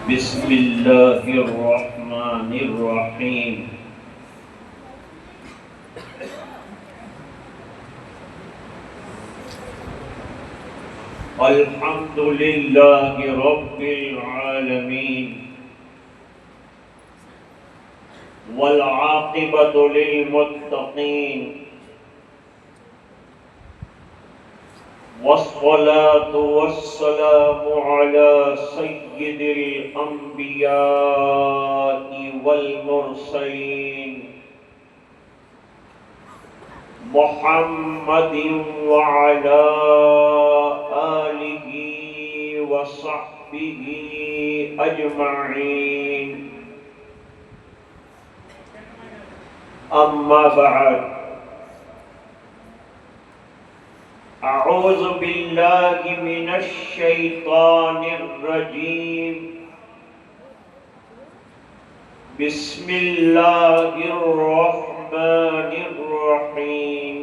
بسم اللہ الرحمن الرحیم الحمد للہ رب العالمین والعاقبۃ للمتقین والصلاة والسلام على سید الانبیاء والمرسلین محمد وعلى آلہ وصحبہ اجمعین اما بعد اعوذ باللہ من الشیطان الرجیم بسم اللہ الرحمن الرحیم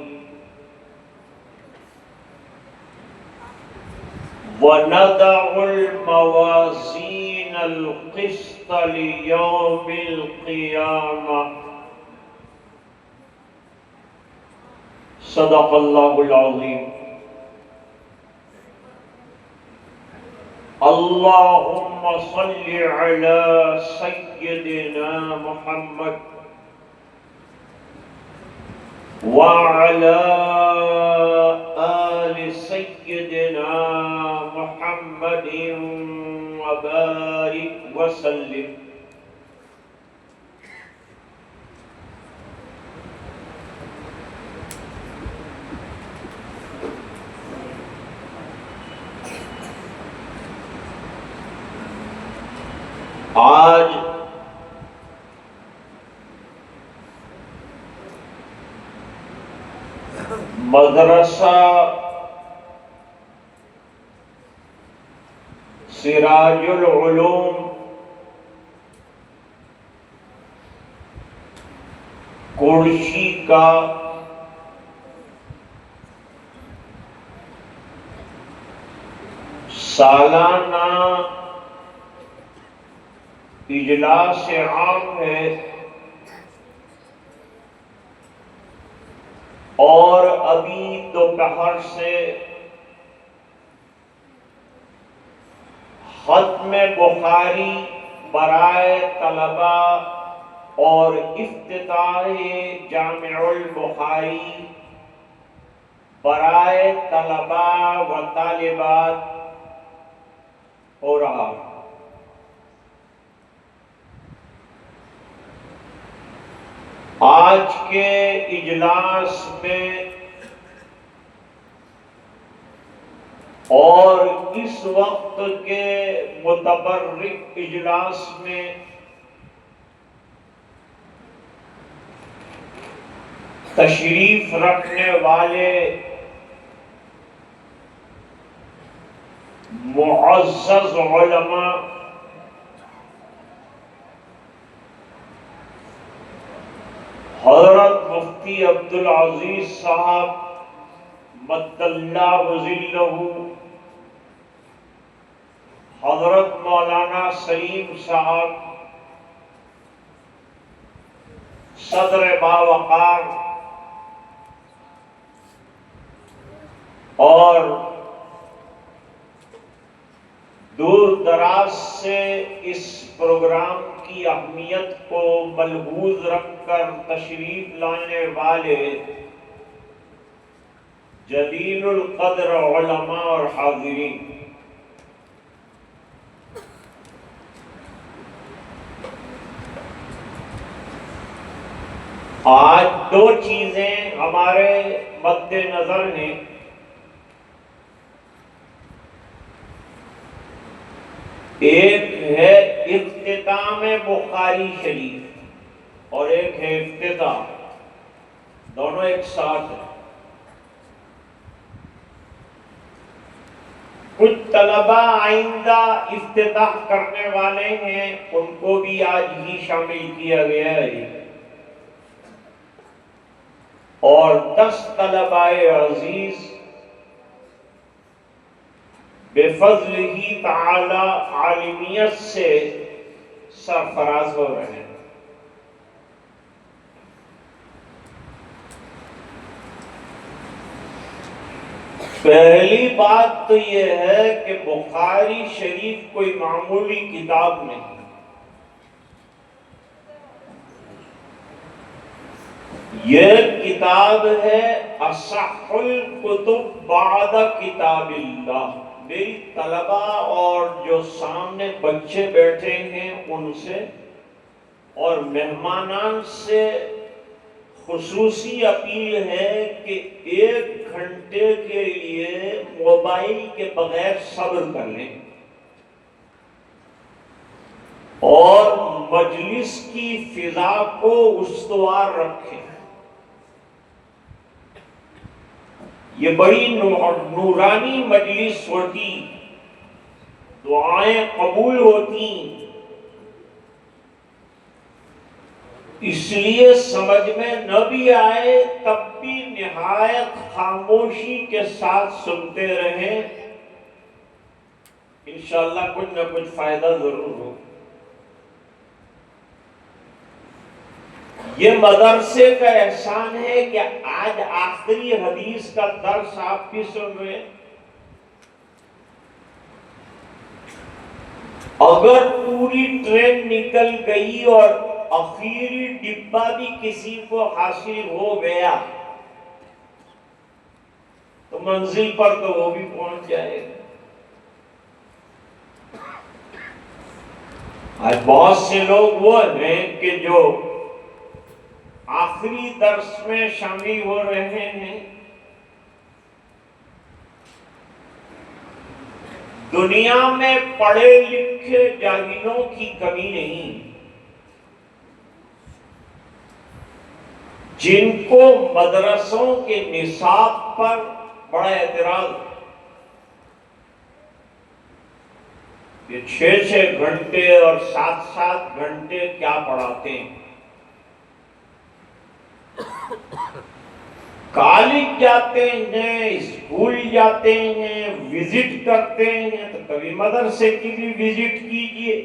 وَنَضَعُ الْمَوَازِينَ الْقِسْطَ لِيَوْمِ الْقِيَامَةِ صدق اللہ العظیم اللہم صل علی سیدنا محمد وعلی آل سیدنا محمد وبارک وسلم آج مدرسہ سراج العلوم کوڑشی کا سالانہ اجلاس عام ہے اور ابھی دوپہر سے ختم بخاری برائے طلبہ اور افتتاح جامع البخاری برائے طلبہ و طالبات ہو رہا ہے۔ آج کے اجلاس میں اور اس وقت کے متبرک اجلاس میں تشریف رکھنے والے معزز علماء حضرت مفتی عبدالعزیز صاحب مد اللہ ظلہ، حضرت مولانا سلیم صاحب صدر باوقار، اور دور دراز سے اس پروگرام کی اہمیت کو ملحوظ رکھ کر تشریف لانے والے جلیل القدر علماء اور حاضرین، آج دو چیزیں ہمارے مد نظر ہیں۔ ایک ہے اختتام بخاری شریف اور ایک ہے افتتاح، دونوں ایک ساتھ ہیں۔ کچھ طلبہ آئندہ افتتاح کرنے والے ہیں، ان کو بھی آج ہی شامل کیا گیا ہے، اور 10 طلبہ عزیز بفضلہ تعالی عالمیت سے سرفراز ہو رہے ہیں۔ پہلی بات تو یہ ہے کہ بخاری شریف کوئی معمولی کتاب نہیں، یہ کتاب ہے اصح الکتب بعد کتاب اللہ۔ میری طلبہ اور جو سامنے بچے بیٹھے ہیں ان سے اور مہمانان سے خصوصی اپیل ہے کہ 1 گھنٹے کے لیے موبائل کے بغیر صبر کر لیں اور مجلس کی فضا کو استوار رکھیں۔ یہ بڑی نورانی مجلس ہوتی، دعائیں قبول ہوتی، اس لیے سمجھ میں نہ بھی آئے تب بھی نہایت خاموشی کے ساتھ سنتے رہیں، انشاءاللہ کچھ نہ کچھ فائدہ ضرور ہو۔ یہ مدرسے کا احسان ہے کہ آج آخری حدیث کا درس آپ بھی سن رہے ہیں۔ اگر پوری ٹرین نکل گئی اور آخری ڈبہ بھی کسی کو حاصل ہو گیا تو منزل پر تو وہ بھی پہنچ جائے گا۔ آج بہت سے لوگ وہ ہیں کہ جو آخری درس میں شامل ہو رہے ہیں، دنیا میں پڑھے لکھے جاہلوں کی کمی نہیں، جن کو مدرسوں کے نصاب پر بڑا اعتراض ہے۔ یہ 6 گھنٹے اور 7 گھنٹے کیا پڑھاتے ہیں؟ کالج جاتے ہیں، اسکول جاتے ہیں، وزٹ کرتے ہیں، تو کبھی مدرسے کی بھی وزٹ کیجئے،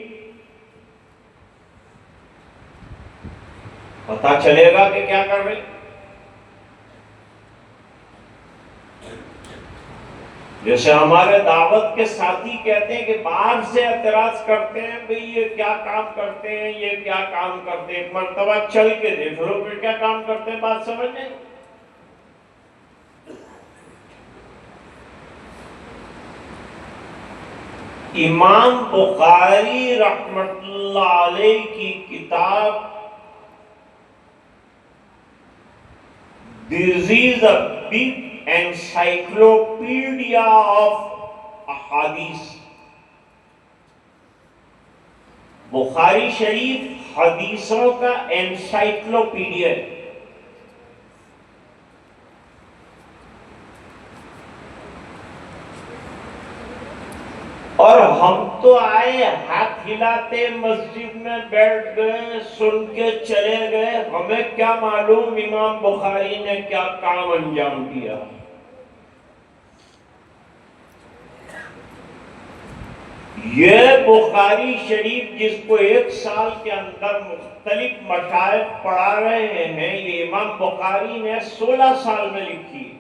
پتہ چلے گا کہ کیا کر رہے ہیں۔ جیسے ہمارے دعوت کے ساتھی کہتے ہیں کہ باہر سے اعتراض کرتے ہیں، بھئی یہ کیا کام کرتے ہیں، یہ کیا کام کرتے ہیں، ایک مرتبہ چل کے دیکھ لو پھر کیا کام کرتے ہیں، بات سمجھیں۔ امام بخاری رحمت اللہ علیہ کی کتاب This is a big encyclopedia of ahadith۔ بخاری شریف حدیثوں کا انسائکلوپیڈیا ہے۔ اور ہم تو آئے ہاتھ ہلاتے مسجد میں بیٹھ گئے، سن کے چلے گئے، ہمیں کیا معلوم امام بخاری نے کیا کام انجام دیا۔ یہ بخاری شریف جس کو 1 سال کے اندر مختلف مشائخ پڑھا رہے ہیں، یہ امام بخاری نے 16 سال میں لکھی۔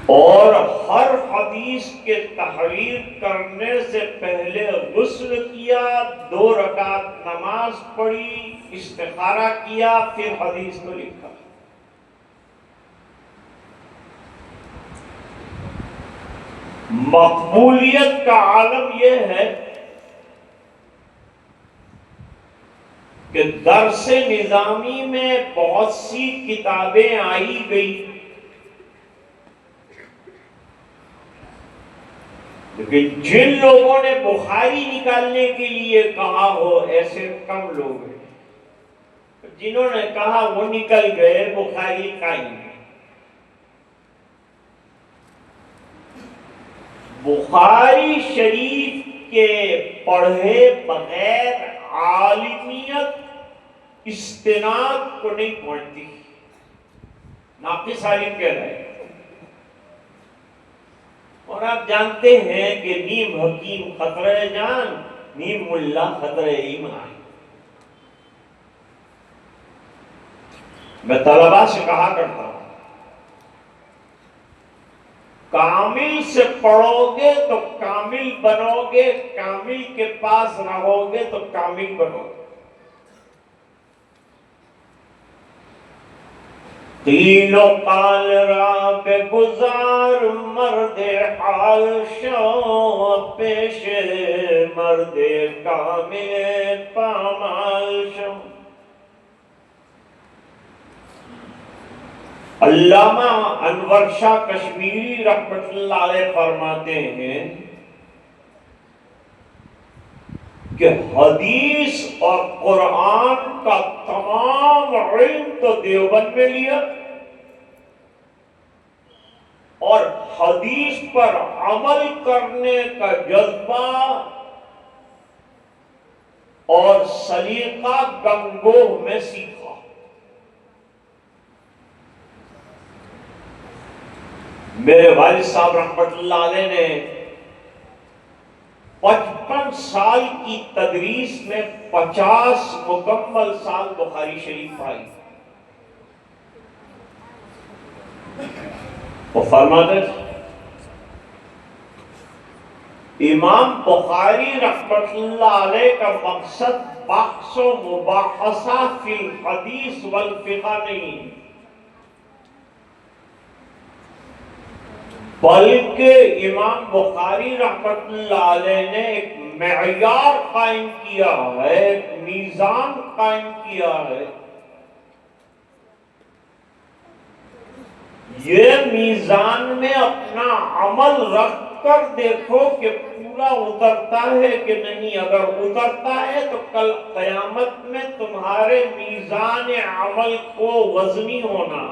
اور ہر حدیث کے تحریر کرنے سے پہلے غسل کیا، 2 رکعت نماز پڑھی، استخارہ کیا، پھر حدیث کو لکھا۔ مقبولیت کا عالم یہ ہے کہ درس نظامی میں بہت سی کتابیں آئی گئی، لیکن جن لوگوں نے بخاری نکالنے کے لیے کہا ہو ایسے کم لوگ ہیں۔ جنہوں نے کہا وہ نکل گئے، بخاری قائم ہے۔ بخاری شریف کے پڑھے بغیر عالمیت استناد کو نہیں پہنچتی۔ ناقص عالم کہلائے گا۔ اور آپ جانتے ہیں کہ نیم حکیم خطرہ جان، نیم ملا خطرہ ایمان۔ میں طلباء سے کہا کرتا ہوں، کامل سے پڑھو گے تو کامل بنو گے، کامل کے پاس رہو گے تو کامل بنو گے۔ قیل و قال را بے گزار، مرد حال شو پیش مرد کامل پامال شو۔ علامہ انور شاہ کشمیری رحمۃ اللہ علیہ فرماتے ہیں کہ حدیث اور قرآن کا تمام علم تو دیوبند میں لیا، اور حدیث پر عمل کرنے کا جذبہ اور سلیقہ گنگوہ میں سیکھا۔ میرے والد صاحب رحمۃ اللہ علیہ نے 55 سال کی تدریس میں 50 مکمل سال بخاری شریف پڑھائی۔ وہ فرماتے تھے امام بخاری رحمۃ اللہ علیہ کا مقصد بحث و مباحثہ فی الحدیث والفقہ نہیں، بلکہ امام بخاری رحمۃ اللہ علیہ نے ایک معیار قائم کیا ہے، ایک میزان قائم کیا ہے۔ یہ میزان میں اپنا عمل رکھ کر دیکھو کہ پورا اترتا ہے کہ نہیں۔ اگر اترتا ہے تو کل قیامت میں تمہارے میزان عمل کو وزنی ہونا۔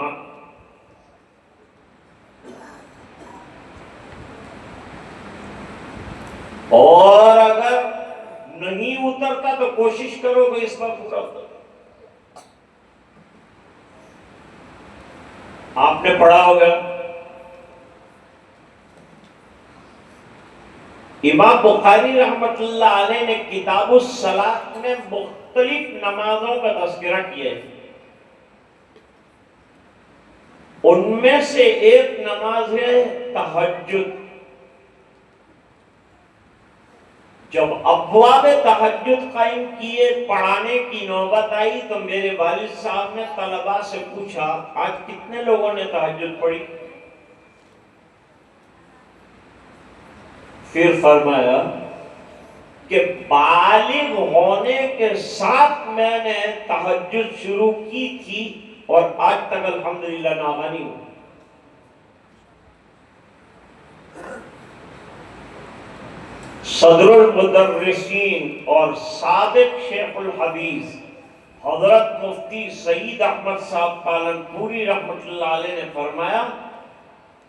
اور اگر نہیں اترتا تو کوشش کرو کہ اس پر پورا اتر۔ آپ نے پڑھا ہوگا امام بخاری رحمۃ اللہ علیہ نے کتاب الصلاۃ میں مختلف نمازوں کا تذکرہ کیا ہے۔ ان میں سے ایک نماز ہے تہجد۔ جب ابواب تہجد قائم کیے، پڑھانے کی نوبت آئی تو میرے والد صاحب نے طلباء سے پوچھا آج کتنے لوگوں نے تہجد پڑھی؟ پھر فرمایا کہ بالغ ہونے کے ساتھ میں نے تہجد شروع کی تھی اور آج تک الحمدللہ ناغانی ہوں۔ صدر المدرسین اور صادق شیخ الحدیث حضرت مفتی سعید احمد صاحب پالنپوری رحمۃ اللہ علیہ نے فرمایا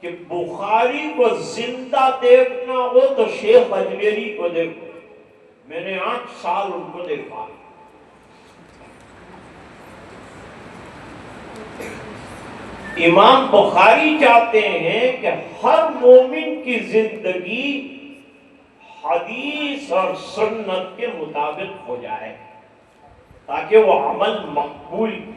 کہ بخاری کو زندہ دیکھنا ہو تو شیخ اجمیری کو دیکھو۔ میں نے 8 سال ان کو دیکھا۔ امام بخاری چاہتے ہیں کہ ہر مومن کی زندگی حدیث اور سنت کے مطابق ہو جائے تاکہ وہ عمل مقبول ہو۔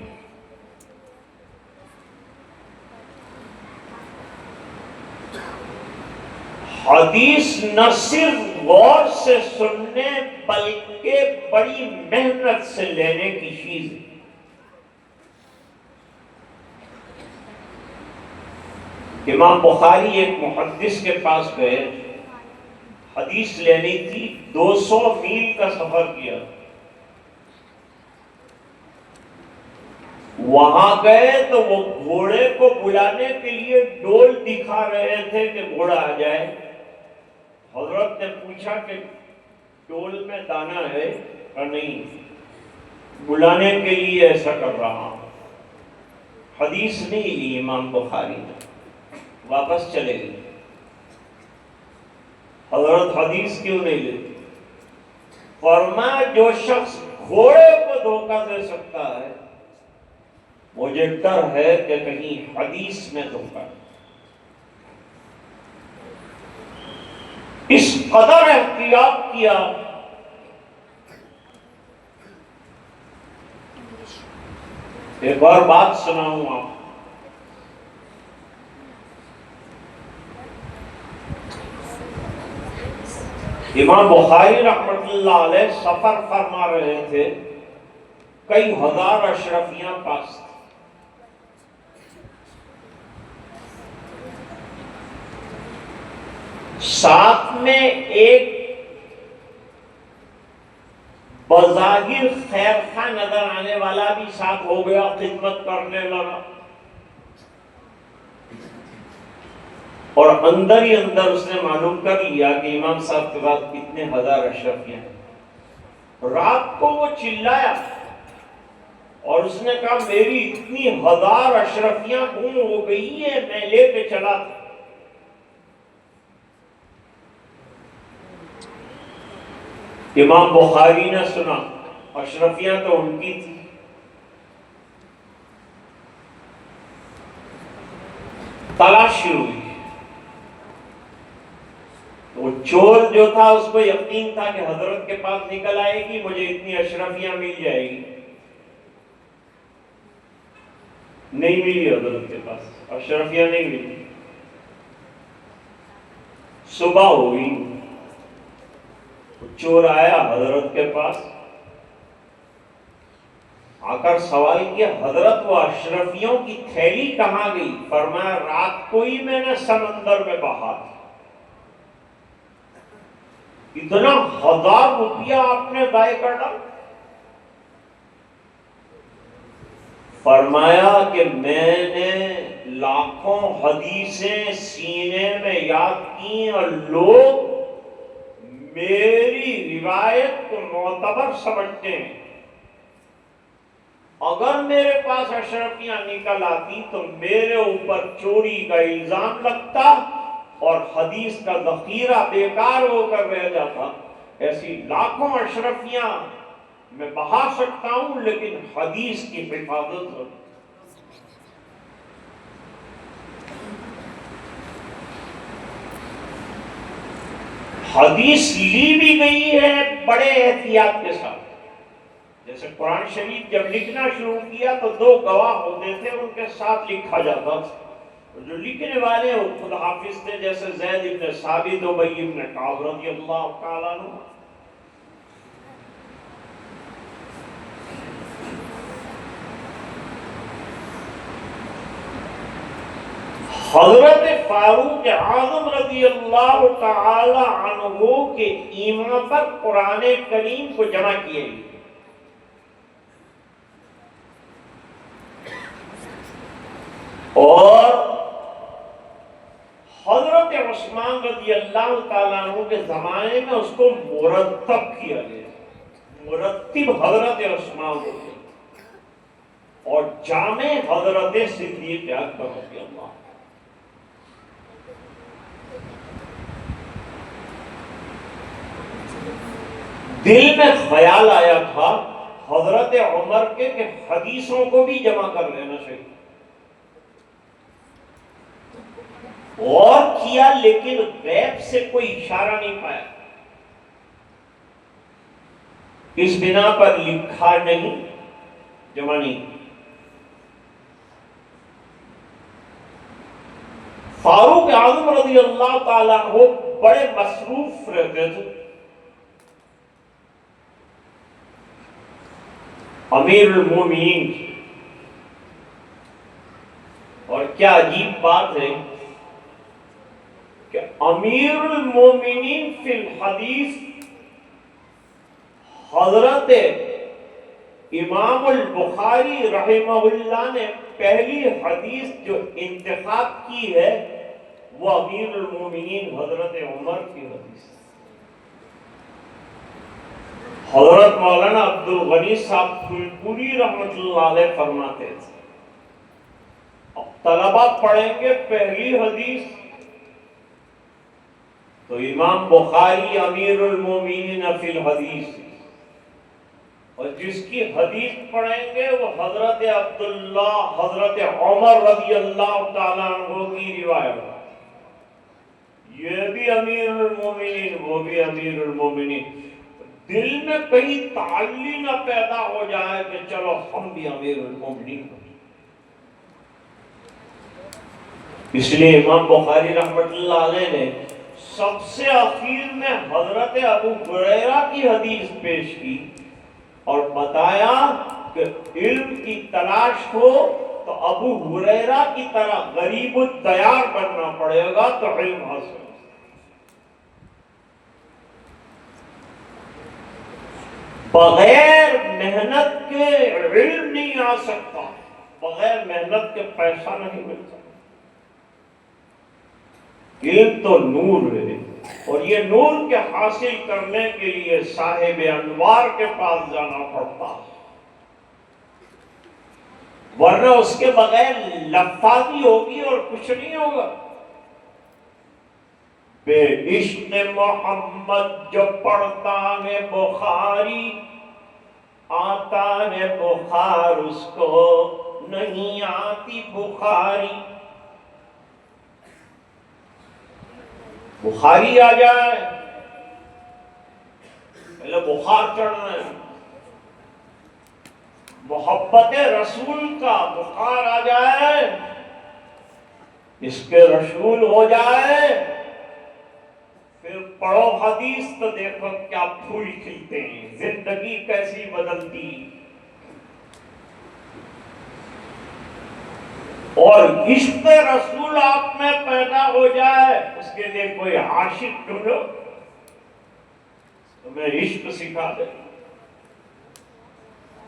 حدیث نہ صرف غور سے سننے بلکہ بڑی محنت سے لینے کی چیز ہے۔ امام بخاری ایک محدث کے پاس گئے، حدیث لینی تھی، 200 میل کا سفر کیا۔ وہاں گئے تو وہ گھوڑے کو بلانے کے لیے ڈول دکھا رہے تھے کہ گھوڑا آ جائے۔ حضرت نے پوچھا کہ ڈول میں دانا ہے؟ کہ نہیں، بلانے کے لیے ایسا کر رہا ہوں۔ حدیث نہیں لی امام بخاری نے، واپس چلے گئے۔ حضرت حدیث کیوں نہیں لیتے؟ فرمایا جو شخص گھوڑے کو دھوکہ دے سکتا ہے مجھے ڈر ہے کہ کہیں حدیث میں دھوکہ، اس قدر احتیاط کیا۔ ایک اور بات سناؤں آپ، امام بخاری رحمت اللہ علیہ سفر فرما رہے تھے، کئی ہزار اشرفیاں پاس تھیں، ساتھ میں ایک بظاہر خیر خواہ نظر آنے والا بھی ساتھ ہو گیا، خدمت کرنے لگا، اور اندر ہی اندر اس نے معلوم کر لیا کہ امام صاحب کے بعد کتنے ہزار اشرفیاں ہیں۔ رات کو وہ چلایا اور اس نے کہا میری اتنی ہزار اشرفیاں گم ہو گئی ہیں، میں لے کے چلا تھا۔ امام بخاری نے سنا، اشرفیاں تو ان کی تھی، تلاشی ہوئی، وہ چور جو تھا اس کو یقین تھا کہ حضرت کے پاس نکل آئے گی، مجھے اتنی اشرفیاں مل جائے گی، نہیں ملی، حضرت کے پاس اشرفیاں نہیں ملی۔ صبح ہوئی، چور آیا حضرت کے پاس، آ کر سوال کیا حضرت وہ اشرفیوں کی تھیلی کہاں گئی؟ فرمایا رات کو ہی میں نے سمندر میں بہا دی۔ اتنا 1000 روپیہ آپ نے ضائع کر ڈالا؟ فرمایا کہ میں نے لاکھوں حدیثیں سینے میں یاد کی اور لوگ میری روایت کو معتبر سمجھتے ہیں، اگر میرے پاس اشرفیاں نکل آتی تو میرے اوپر چوری کا الزام لگتا اور حدیث کا ذخیرہ بیکار ہو کر رہ جاتا۔ ایسی لاکھوں اشرفیاں میں بہا سکتا ہوں، لیکن حدیث کی حفاظت ضرور۔ حدیث لی بھی گئی ہے بڑے احتیاط کے ساتھ، جیسے قرآن شریف جب لکھنا شروع کیا تو 2 گواہ ہوتے تھے، ان کے ساتھ لکھا جاتا تھا، جو لکھنے والے وہ خود حافظ تھے، جیسے زید ابن ثابت، ابی ابن کعب رضی اللہ تعالیٰ عنہ۔ حضرت فاروق اعظم رضی اللہ تعالی عنہ کے ایما پر قرآن کریم کو جمع کیے گئے، اور حضرت عثمان رضی اللہ تعالیٰ عنہ کے زمانے میں اس کو مرتب کیا گیا، مرتب حضرت عثمان ہوتے، اور جامع حضرت صدیق اکبر رضی اللہ۔ دل میں خیال آیا تھا حضرت عمر کے کہ حدیثوں کو بھی جمع کر لینا چاہیے، اور کیا، لیکن غیب سے کوئی اشارہ نہیں پایا، اس بنا پر لکھا نہیں، جمع نہیں۔ فاروق اعظم رضی اللہ تعالیٰ عنہ بڑے مصروف رہتے تھے، امیر المومنین، اور کیا عجیب بات ہے کہ امیر المومنین فی الحدیث حضرت امام البخاری رحمہ اللہ نے پہلی حدیث جو انتخاب کی ہے وہ امیر المومنین حضرت عمر کی حدیث۔ حضرت مولانا عبد الغنی صاحب پھولپوری رحمۃ اللہ علیہ فرماتے تھے، اب طلبہ پڑھیں گے پہلی حدیث تو امام بخاری امیر المومنین فی الحدیث، اور جس کی حدیث پڑھیں گے وہ حضرت عبداللہ حضرت عمر رضی اللہ تعالیٰ عنہ کی روایت، یہ بھی امیر المومنین وہ بھی امیر المومنین، دل میں کہیں تعلی نہ پیدا ہو جائے کہ چلو ہم بھی امیر المومنین ہوں۔ اس لیے امام بخاری رحمۃ اللہ علیہ نے سب سے اخیر میں حضرت ابو ہریرہ کی حدیث پیش کی اور بتایا کہ علم کی تلاش ہو تو ابو ہریرہ کی طرح غریب الدیار بننا پڑے گا تو علم حاصل۔ بغیر محنت کے علم نہیں آ سکتا، بغیر محنت کے پیسہ نہیں مل سکتا۔ علم تو نور ہے، اور یہ نور کے حاصل کرنے کے لیے صاحب انوار کے پاس جانا پڑتا، ورنہ اس کے بغیر لفاظی ہوگی اور کچھ نہیں ہوگا۔ بے عشق محمد جو پڑھتا ہے بخاری، آتا ہے بخار اس کو نہیں آتی بخاری۔ بخاری آ جائے، پہلے بخار چڑھنا ہے، محبت رسول کا بخار آ جائے، اس کے رسول ہو جائے، پھر پڑھو حدیث تو دیکھو کیا پھول کھلتے ہیں، زندگی کیسی بدلتی۔ اور عشق رسول آپ میں پیدا ہو جائے، اس کے لیے کوئی عاشق ڈھونڈو تمہیں عشق سکھا دے۔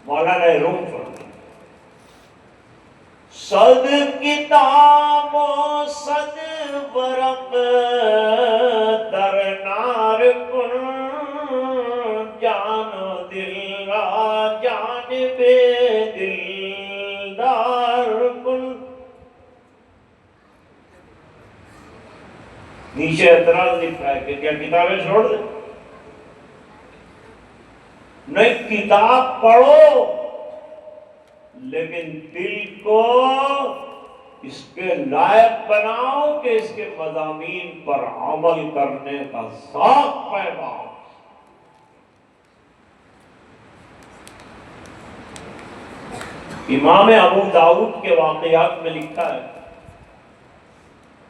مولانا روم فرماتے صد کتاب و صد ورق در نار کن، جان و دل را جانب دلدار کن۔ نیچے اعتراض لکھا ہے کہ کیا کتابیں چھوڑ دیں؟ نہیں، کتاب پڑھو لیکن دل کو اس کے لائق بناؤ کہ اس کے مضامین پر عمل کرنے کا ذوق پیدا ہو۔ امام ابو داؤد کے واقعات میں لکھا ہے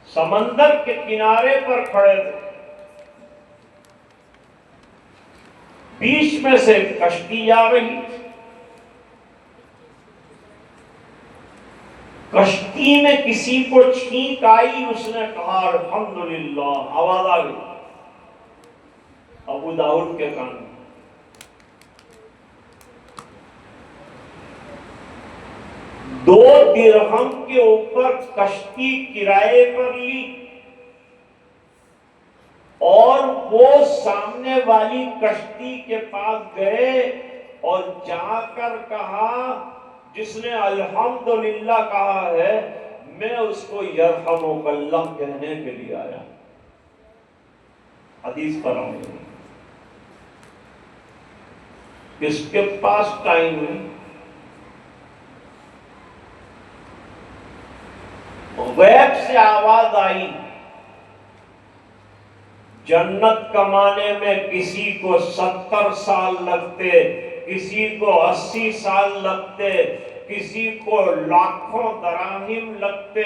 سمندر کے کنارے پر کھڑے تھے، بیچ میں سے کشتی جا رہی، کشتی میں کسی کو چھینک آئی، اس نے کہا الحمدللہ، آواز آ گئی ابو داؤد کے کان میں۔ دو درہم کے اوپر کشتی کرائے پر لی اور وہ سامنے والی کشتی کے پاس گئے اور جا کر کہا، جس نے الحمدللہ کہا ہے میں اس کو یرحمک اللہ کہنے کے لیے آیا۔ حدیث پر آؤں گی، کس کے پاس ٹائم ہے؟ غیب سے آواز آئی، جنت کمانے میں کسی کو 70 سال لگتے، کسی کو 80 سال لگتے، کسی کو لاکھوں دراہم لگتے،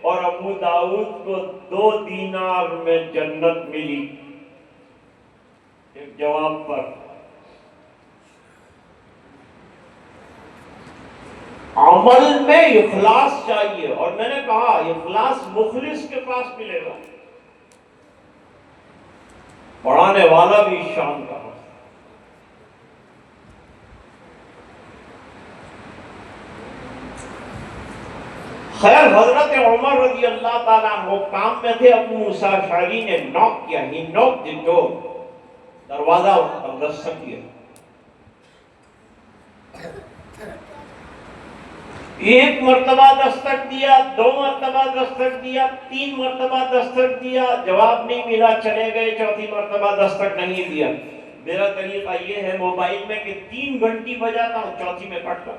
اور ابو داؤد کو 2 دینار میں جنت ملی۔ ایک جواب پر عمل میں اخلاص چاہیے، اور میں نے کہا اخلاص مخلص کے پاس ملے گا، پڑھانے والا بھی شان کا۔ خیر، حضرت عمر رضی اللہ تعالیٰ عنہ کام میں تھے، ابو موسیٰ اشعری نے نوک کیا، ہی نوک دی ڈور، دروازہ دستک کیا۔ ایک مرتبہ دستک دیا، 2 مرتبہ دستک دیا، 3 مرتبہ دستک دیا، جواب نہیں ملا، چلے گئے، 4تھی مرتبہ دستک نہیں دیا، میرا طریقہ یہ ہے موبائل میں کہ 3 گھنٹی بجاتا ہوں، چوتھی میں کٹ کر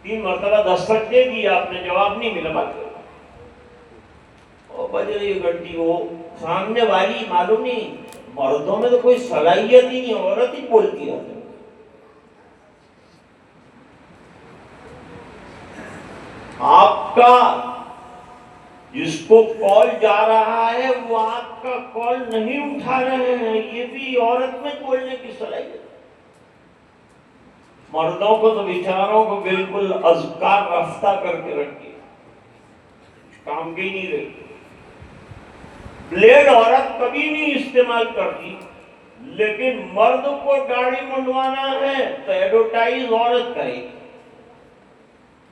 3 مرتبہ دستک دے دی، آپ نے جواب نہیں ملا، بات اور بج رہی گھنٹی، وہ سامنے والی معلوم نہیں، مردوں میں تو کوئی صلاحیت ہی نہیں، عورت ہی بولتی ہے۔ آپ کا جس کو کال جا رہا ہے وہ آپ کا کال نہیں اٹھا رہے ہیں، یہ بھی عورت میں بولنے کی صلاحیت۔ مردوں کو تو بیچاروں کو بالکل اذکار رفتہ کر کے رکھیے، کام کی نہیں رہی۔ بلیڈ عورت کبھی نہیں استعمال کرتی، لیکن مرد کو داڑھی منڈوانا ہے تو ایڈورٹائز عورت کرے گی۔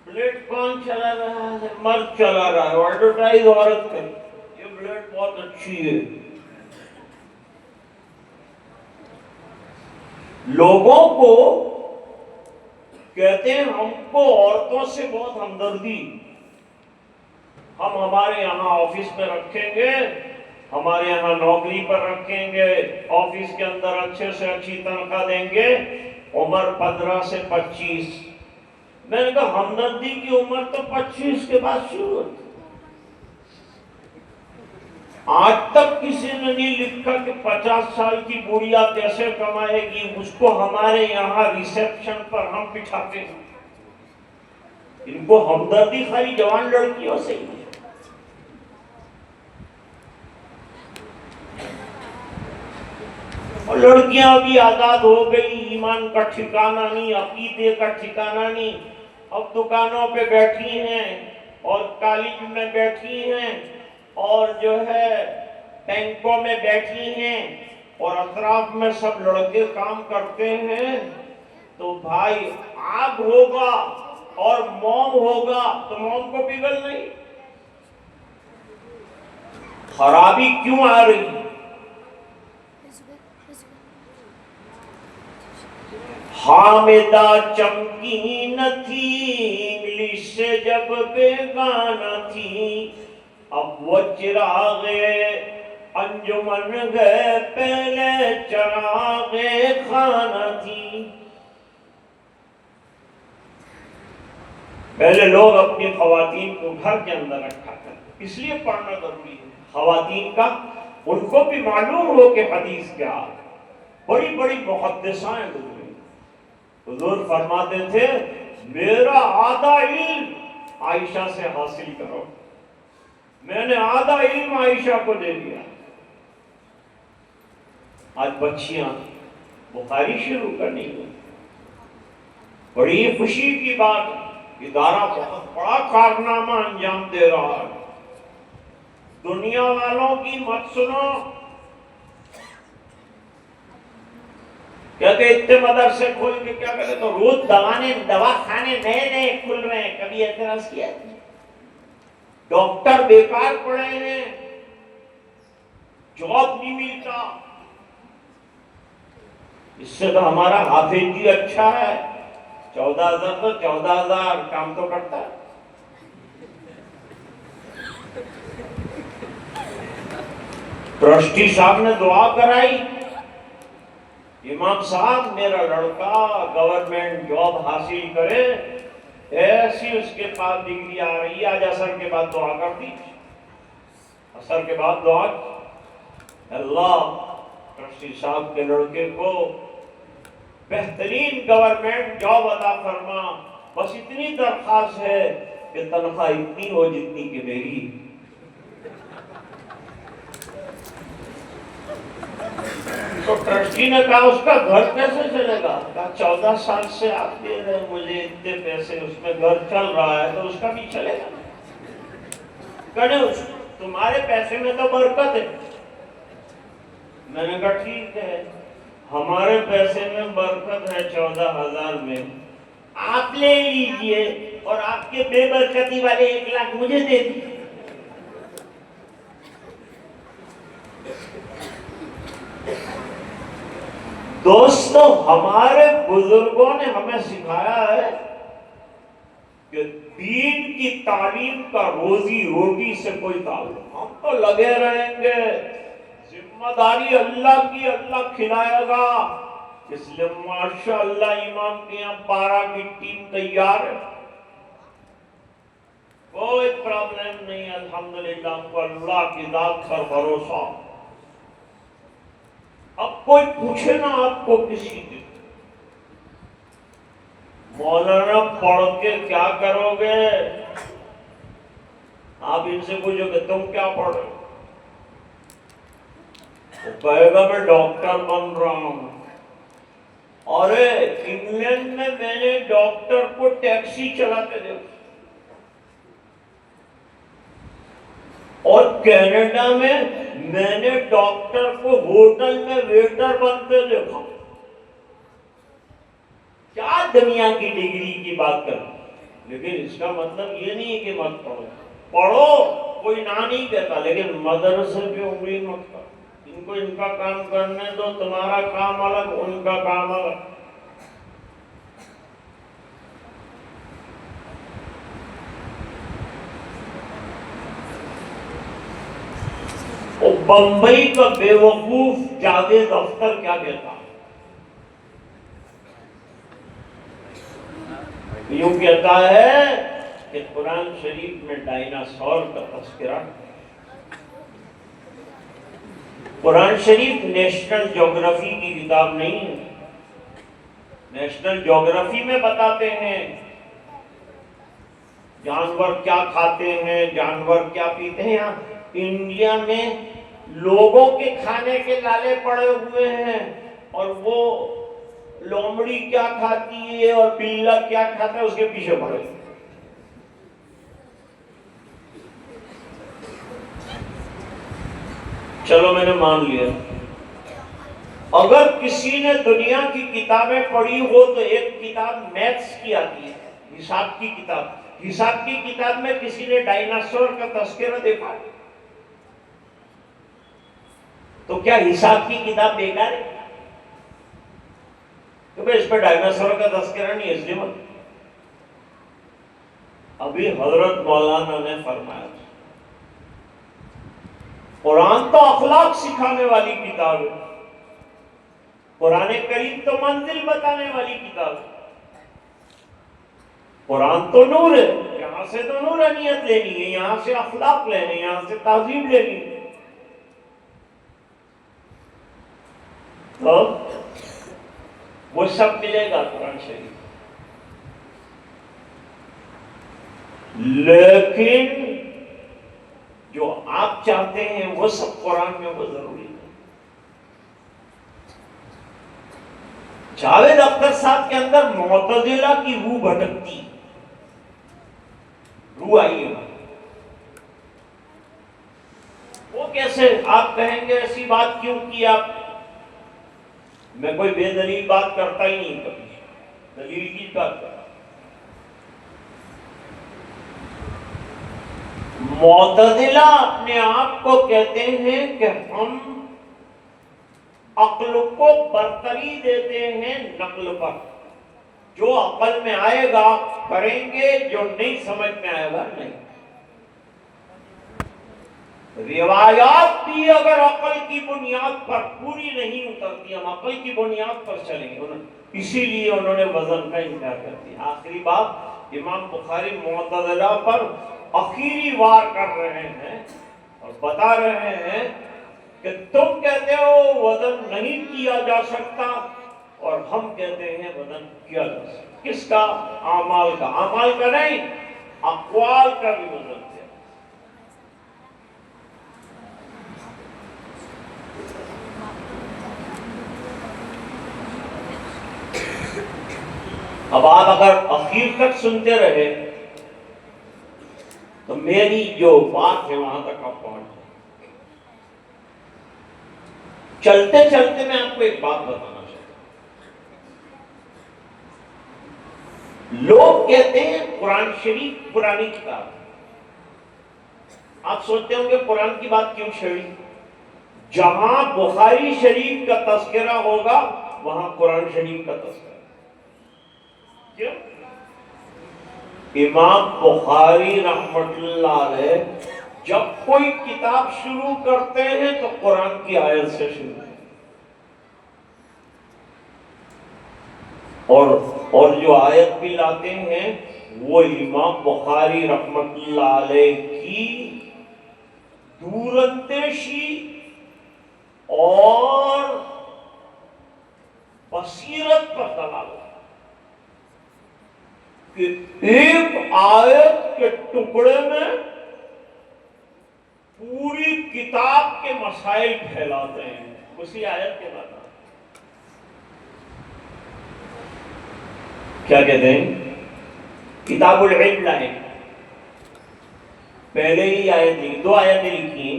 بلیڈ کون چلا رہا ہے؟ مرد چلا رہا ہے، ایڈورٹائز عورت کرے گی، یہ بلیڈ بہت اچھی ہے۔ لوگوں کو کہتے ہیں ہم کو عورتوں سے بہت ہمدردی، ہم ہمارے یہاں آفس میں رکھیں گے، ہمارے یہاں نوکری پر رکھیں گے، آفس کے اندر اچھے سے اچھی تنخواہ دیں گے، عمر 15 سے 25۔ میں نے کہا ہمدردی کی عمر تو 25 کے بعد شروع ہوتی۔ آج تک کسی نے نہیں لکھا کہ 50 سال کی بوڑھیا کیسے کمائے گی، اس کو ہمارے یہاں ریسیپشن پر ہم بٹھاتے ہیں۔ ان کو ہمدردی خالی جوان لڑکیوں سے ہی ہے۔ اور لڑکیاں بھی آزاد ہو گئی، ایمان کا ٹھکانہ نہیں، عقیدے کا ٹھکانہ نہیں، اب دکانوں پہ بیٹھی ہیں اور کالج میں بیٹھی ہیں اور جو ہے بینکوں میں بیٹھی ہیں اور اطراف میں سب لڑکے کام کرتے ہیں۔ تو بھائی آگ ہوگا اور موم ہوگا تو موم کو پگھل نہیں، خرابی کیوں آ رہی؟ حامدہ چمکی نہ تھی، انگلش سے جب بیگانہ تھی، اب وہ چراغ انجمن گئے، پہلے چراغ خانہ تھی۔ پہلے لوگ اپنی خواتین کو گھر کے اندر رکھا کرتے، اس لیے پڑھنا ضروری ہے خواتین کا، ان کو بھی معلوم ہو کہ حدیث کیا ہے۔ بڑی بڑی محدثائیں گزری، حضور فرماتے تھے میرا آدھا علم عائشہ سے حاصل کرو، میں نے آدھا علم عائشہ کو دے دیا۔ آج بچیاں بخاری شروع کرنی ہے، بڑی خوشی کی بات، ادارہ بہت بڑا کارنامہ انجام دے رہا ہے۔ دنیا والوں کی مت سنو، کہتے اتنے مدرسے کھول کے کیا کرے، تو روز دواخانے نئے نئے کھل رہے ہیں، کبھی اعتراض کیا؟ ڈاکٹر بیکار پڑے ہیں، جاب نہیں ملتا، اس سے تو ہمارا حافظ جی اچھا ہے، 14,000 تو 14,000 کام تو کرتا ہے۔ ٹرسٹی صاحب نے دعا کرائی، امام صاحب میرا لڑکا گورنمنٹ جاب حاصل کرے، ایسی اس کے پاس ڈگری آ رہی ہے، آج عصر کے بعد دعا کر دی، عصر کے بعد دعا، اللہ ٹرسٹی صاحب کے لڑکے کو بہترین گورنمنٹ جاب عطا فرما، بس اتنی درخواست ہے کہ تنخواہ اتنی ہو جتنی کہ میری۔ تو ٹرسٹی نے کہا اس کا گھر کیسے چلے گا؟ کہا 14 سال سے آپ دے رہے ہیں مجھے اتنے پیسے، اس میں گھر چل رہا ہے تو اس کا بھی چلے گا۔ کہنے تمہارے پیسے میں تو برکت ہے۔ میں نے کہا ٹھیک ہے، ہمارے پیسے میں برکت ہے 14,000 میں، آپ لے لیجئے اور آپ کے بے برکتی والے 1 لاکھ مجھے دے دیجیے۔ دوستو ہمارے بزرگوں نے ہمیں سکھایا ہے کہ دین کی تعلیم کا روزی روٹی سے کوئی تعلق، ہم تو لگے رہیں گے ذمہ داری اللہ کی، اللہ کھلائے گا، اس لیے ماشاءاللہ امام کے یہاں 12 کی ٹیم تیار ہے، کوئی پرابلم نہیں، الحمدللہ ہم کو اللہ کی ذات پر بھروسہ۔ اب کوئی پوچھے نا آپ کو کسی دن مولانا پڑھ کے کیا کرو گے، آپ ان سے پوچھو کہ تم کیا پڑھ رہے ہو، وہ کہے گا میں ڈاکٹر بن رہا ہوں۔ اور انگلینڈ میں نے ڈاکٹر کو ٹیکسی چلاتے دیکھا، اور کینیڈا میں نے ڈاکٹر کو ہوٹل میں ویٹر بنتے دیکھا۔ کیا دنیا کی ڈگری کی بات کروں، لیکن اس کا مطلب یہ نہیں ہے کہ مت پڑھو، پڑھو، کوئی نہ نہیں کہتا، لیکن مدرسے پہ انگلی مت کرو، ان کو ان کا کام کرنے دو، تمہارا کام الگ، ان کا کام الگ۔ بمبئی کا بے وقوف جاوید اختر کیا کہتا، یوں کہتا ہے کہ قرآن شریف میں ڈائناسور کا تذکرہ، قرآن شریف نیشنل جیوگرافی کی کتاب نہیں ہے، نیشنل جیوگرافی میں بتاتے ہیں جانور کیا کھاتے ہیں، جانور کیا پیتے ہیں۔ یہاں انڈیا میں لوگوں کے کھانے کے لالے پڑے ہوئے ہیں، اور وہ لومڑی کیا کھاتی ہے اور بلا کیا کھاتا ہے اس کے پیچھے پڑے۔ چلو میں نے مان لیا، اگر کسی نے دنیا کی کتابیں پڑھی ہو تو ایک کتاب میتھس کی آتی ہے، حساب کی کتاب، حساب کی کتاب میں کسی نے ڈائناسور کا تذکرہ دیکھا، تو کیا حساب کی کتاب بیکار ہے؟ کیونکہ اس پہ ڈائناسور کا تذکرہ نہیں ہے، اس لیے مت۔ ابھی حضرت مولانا نے فرمایا قرآن تو اخلاق سکھانے والی کتاب ہے، قرآن کریم تو منزل بتانے والی کتاب ہے، قرآن تو نور ہے، یہاں سے تو نورانیت لینی ہے، یہاں سے اخلاق لینے، یہاں سے تہذیب لینی ہے، تو وہ سب ملے گا قرآن شریف، لیکن جو آپ چاہتے ہیں وہ سب قرآن میں وہ ضروری ہے۔ جاوید اختر صاحب کے اندر معتزلہ کی روح بھٹکتی، روح آئی ہے، وہ کیسے؟ آپ کہیں گے ایسی بات کیوں کی آپ نے؟ میں کوئی بے دلیل بات کرتا ہی نہیں، کبھی دلیل کی بات کرتا۔ معتزلہ اپنے آپ کو کہتے ہیں کہ ہم عقل کو برتری دیتے ہیں نقل پر، جو عقل میں آئے گا کریں گے، جو نہیں سمجھ میں آئے گا نہیں۔ روایات بھی اگر عقل کی بنیاد پر پوری نہیں اترتی، ہم عقل کی بنیاد پر چلیں گے، اسی لیے انہوں نے وزن کا انکار کر دیا۔ آخری بات، امام بخاری معتزلہ پر اخیری وار کر رہے ہیں اور بتا رہے ہیں کہ تم کہتے ہو وزن نہیں کیا جا سکتا، اور ہم کہتے ہیں وزن کیا جا سکتا۔ کس کا؟ اعمال کا، اعمال کا نہیں، اقوال کا بھی وزن ہے۔ اب آپ اگر اخیر تک سنتے رہے تو میری جو بات ہے وہاں تک آپ پہنچ جائیں۔ چلتے چلتے میں آپ کو ایک بات بتانا چاہتا ہوں، لوگ کہتے ہیں قرآن شریف پرانی کتاب ہے۔ آپ سوچتے ہوں گے قرآن کی بات کیوں چھیڑی؟ جہاں بخاری شریف کا تذکرہ ہوگا وہاں قرآن شریف کا تذکرہ۔ کیوں؟ امام بخاری رحمت اللہ علیہ جب کوئی کتاب شروع کرتے ہیں تو قرآن کی آیت سے شروع اور جو آیت بھی لاتے ہیں وہ امام بخاری رحمت اللہ علیہ کی دوراندیشی اور بصیرت پر دلالت کہ ایک آیت کے ٹکڑے میں پوری کتاب کے مسائل پھیلاتے ہیں اسی آیت کے بعد کیا کہتے ہیں کتاب العلم لائے پہلے ہی آیت لکھی دو آیتیں لکھی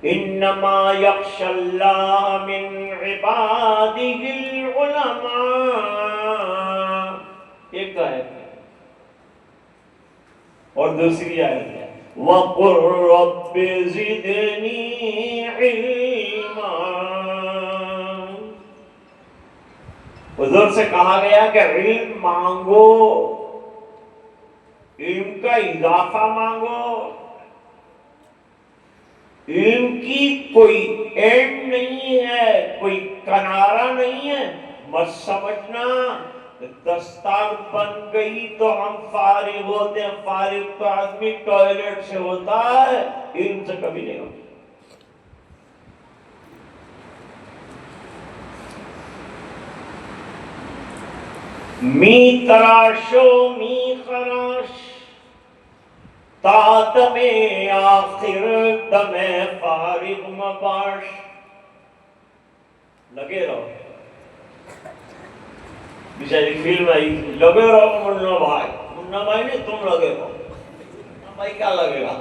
انما یخشی اللہ من عبادہ العلماء ایک تو آیت ہے اور دوسری آیت ہے وَقُلْ رَبِّ زِدْنِي عِلْمًا حضور سے کہا گیا کہ علم مانگو علم کا اضافہ مانگو علم کی کوئی اینڈ نہیں ہے کوئی کنارہ نہیں ہے مت سمجھنا دستار بن گئی تو ہم فارغ ہوتے ہیں فارغ تو آدمی ٹوائلٹ سے ہوتا ہے علم سے کبھی نہیں ہوتا می تراشو می خراش تا دم آخر دم فارغ مباش لگے رہو بیچاری فلم آئی لگے رہو منا بھائی نہیں تم لگے رہو منا بھائی کیا لگے گا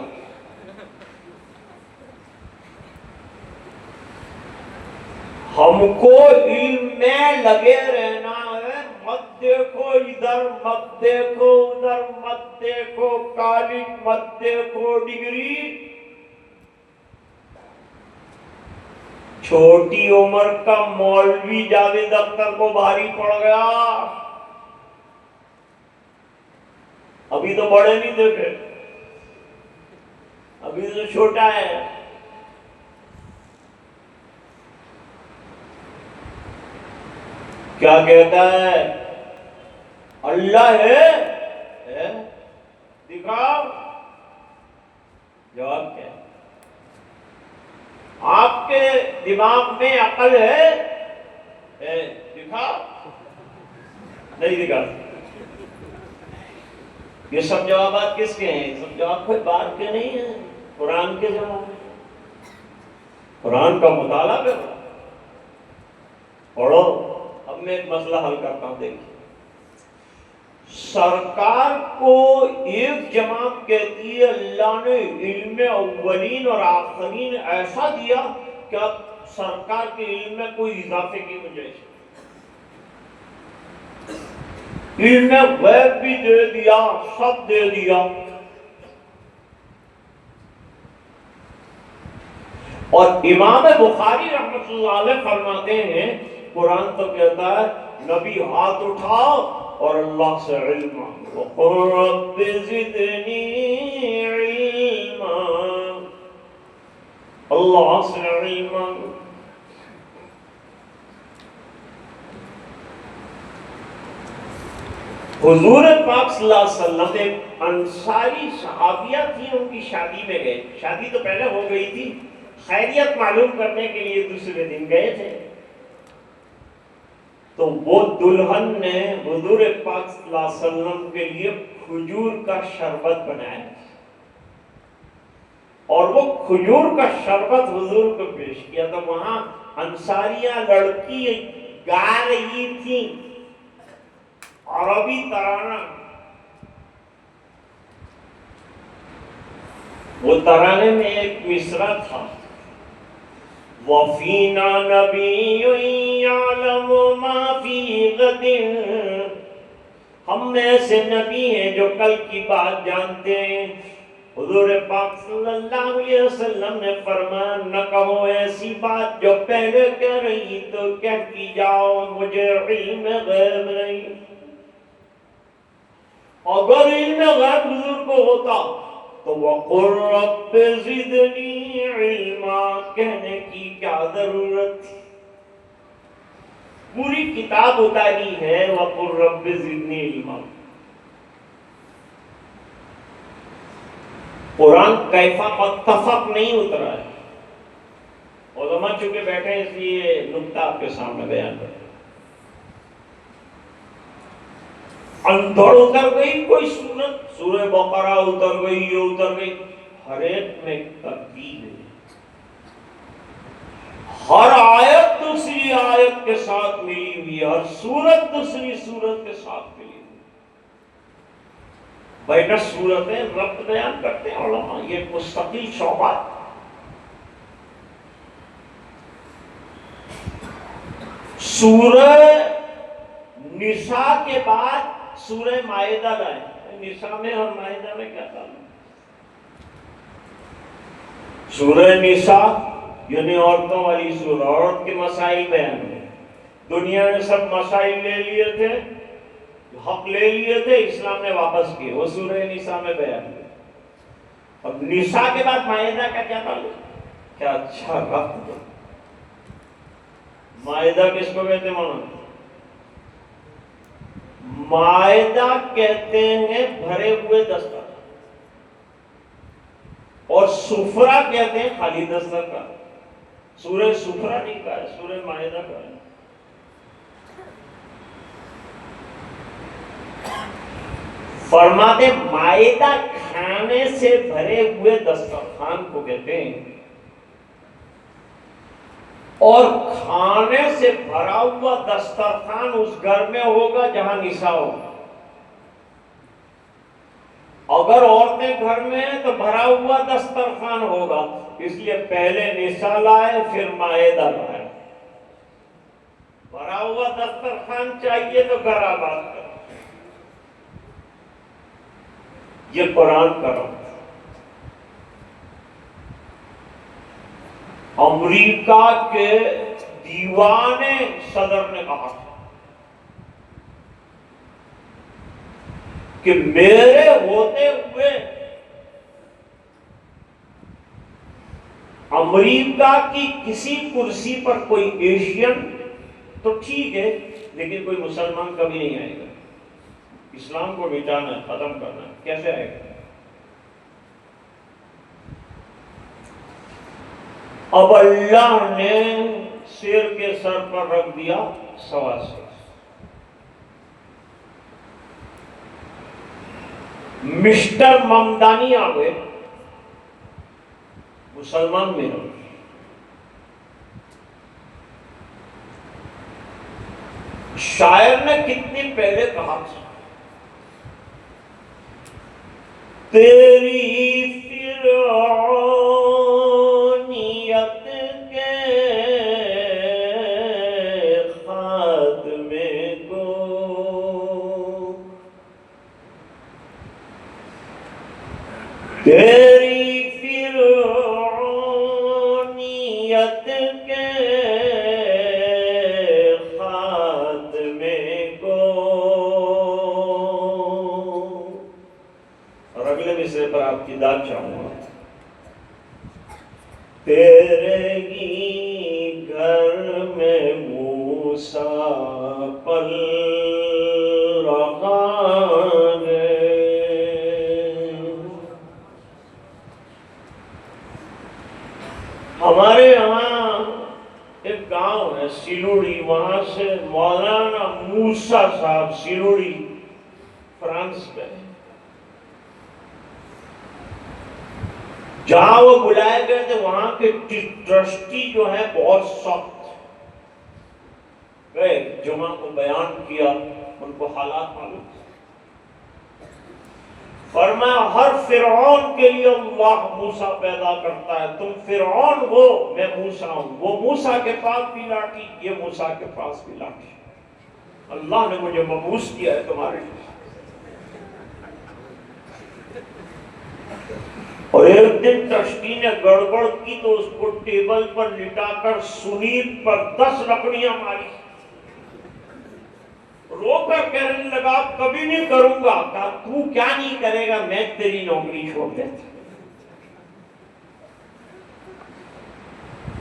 ہم کو علم میں لگے رہنا ہے مت دیکھو ادھر مت دیکھو ادھر مت دیکھو کالج مت دیکھو ڈگری چھوٹی عمر کا مولوی جاوید اختر کو بھاری پڑ گیا ابھی تو بڑے نہیں دیکھے ابھی تو چھوٹا ہے کیا کہتا ہے اللہ ہے دکھاؤ جواب کیا آپ کے دماغ میں عقل ہے دکھاؤ نہیں دکھا یہ سب جوابات کس کے ہیں سب جواب کوئی بات کے نہیں ہیں قرآن کے جواب قرآن کا مطالعہ کرو پڑھو اب میں ایک مسئلہ حل کرتا ہوں دیکھیے سرکار کو ایک جماعت کہتی ہے اللہ نے علم اولین اور آخرین ایسا دیا کہ اب سرکار کے علم میں کوئی اضافے کی گنجائش علم غیب بھی دے دیا سب دے دیا اور امام بخاری رحمۃ اللہ علیہ فرماتے ہیں قرآن تو کہتا ہے نبی ہاتھ اٹھاؤ اور اللہ سے علم وَقُلْ رَبِّ زِدْنِي عِلْمًا اللہ سے علم حضور پاک صلی اللہ علیہ وسلم ایک انصاری صحابیہ تھی ان کی شادی میں گئے شادی تو پہلے ہو گئی تھی خیریت معلوم کرنے کے لیے دوسرے دن گئے تھے تو وہ دلہن نے حضور پاک صلی اللہ علیہ وسلم کے لیے کھجور کا شربت بنایا اور وہ کھجور کا شربت حضور کو پیش کیا تو وہاں انصاریہ لڑکی گا رہی تھی عربی ترانہ وہ ترانے میں ایک مصرع تھا وَفِينَا نَبِيٌّ يَعْلَمُ مَا فِي غَدٍ ہم میں ایسے نبی ہیں جو کل کی بات جانتے ہیں حضور پاک صلی اللہ علیہ وسلم نے فرمایا نہ کہو ایسی بات جو پہلے کہہ رہی تو کہتی جاؤ مجھے علم غیب نہیں اگر علم غیب حضور کو ہوتا تو وَقُلْ رَبِّ زِدْنِي عِلْمًا کہنے کی کیا ضرورت تھی؟ پوری کتاب اتاری ہے وَقُلْ رَبِّ زِدْنِي عِلْمًا. قرآن کیفا متفق نہیں اترا ہے. علماء چونکہ بیٹھے ہیں اس لیے نقطہ آپ کے سامنے بیان کرتے ہیں. اندھڑ اتر گئی کوئی سورت، سورہ بقرہ اتر گئی، یہ اتر گئی، ہر ایک میں ترتیب ہے. ہر آیت دوسری آیت کے ساتھ ملی ہوئی ہے، ہر سورت دوسری سورت کے ساتھ ملی ہوئی ہے. بیٹا سورتیں ربط بیان کرتے ہیں علماء، یہ مستقل شعبہ. سورہ نساء کے بعد سورہ مائدہ لائے. نساء میں اور مائدہ میں کیا تعلق؟ سورہ نساء یعنی عورتوں والی سورہ، عورت کے مسائل بیان ہیں. دنیا نے سب مسائل لے لیے تھے، حق لے لیے تھے، اسلام نے واپس کیے، وہ سورہ نساء میں بیان ہے. اب نساء کے بعد مائدہ کا کیا تعلق؟ کیا اچھا ربط ہے. مائدہ کس کو کہتے ہیں مولانا؟ مائدہ کہتے ہیں بھرے ہوئے دسترخوان، اور سفرہ کہتے ہیں خالی دسترخوان. سورہ سفرہ نہیں کہا ہے، سورہ مائدہ کہا ہے. فرماتے مائدہ کھانے سے بھرے ہوئے دسترخوان کو کہتے ہیں، اور کھانے سے بھرا ہوا دسترخوان اس گھر میں ہوگا جہاں نساء ہوگا. اگر عورتیں گھر میں ہیں تو بھرا ہوا دسترخوان ہوگا، اس لیے پہلے نساء لائے پھر مائدہ لائے. بھرا ہوا دسترخوان چاہیے تو گھر آباد کرو. یہ قرآن کا رب. امریکہ کے دیوانے صدر نے کہا کہ میرے ہوتے ہوئے امریکہ کی کسی کرسی پر کوئی ایشین تو ٹھیک ہے، لیکن کوئی مسلمان کبھی نہیں آئے گا. اسلام کو مٹانا ہے، ختم کرنا ہے. کیسے آئے گا؟ اب اللہ نے شیر کے سر پر رکھ دیا سوا سے. مسٹر ممدانی آ گئے، مسلمان میں رہو. شاعر نے کتنی پہلے کہا تھا، تیری فرعونیت کے خاتمے کو تیری فرعونیت کے خاتمے کو. اور اگلے مصرے پر آپ کی داد چاہوں گا. تیرے ہی گھر میں موسیٰ پل رہا ہے. ہمارے یہاں ایک گاؤں ہے سیلوڑی، وہاں سے مولانا موسیٰ صاحب سیلوڑی فرانس میں، جہاں وہ بلائے گئے تھے وہاں کے ٹرسٹی جو ہے بہت سخت گئے، جمعہ کو بیان کیا، ان کو حالات معلوم. فرمایا ہر فرعون کے لیے اللہ موسیٰ پیدا کرتا ہے. تم فرعون ہو، میں موسیٰ ہوں. وہ موسیٰ کے پاس بھی لاٹھی، یہ موسیٰ کے پاس بھی لاٹھی. اللہ نے مجھے مبعوث کیا ہے تمہارے لیے. اور ایک دن ٹرسٹی نے گڑبڑ کی تو اس کو ٹیبل پر لٹا کر سنیل پر 10 لکڑیاں ماری. رو کر کہنے لگا کبھی نہیں کروں گا. کہا تو کیا نہیں کرے گا، میں تیری نوکری چھوڑ دیتا.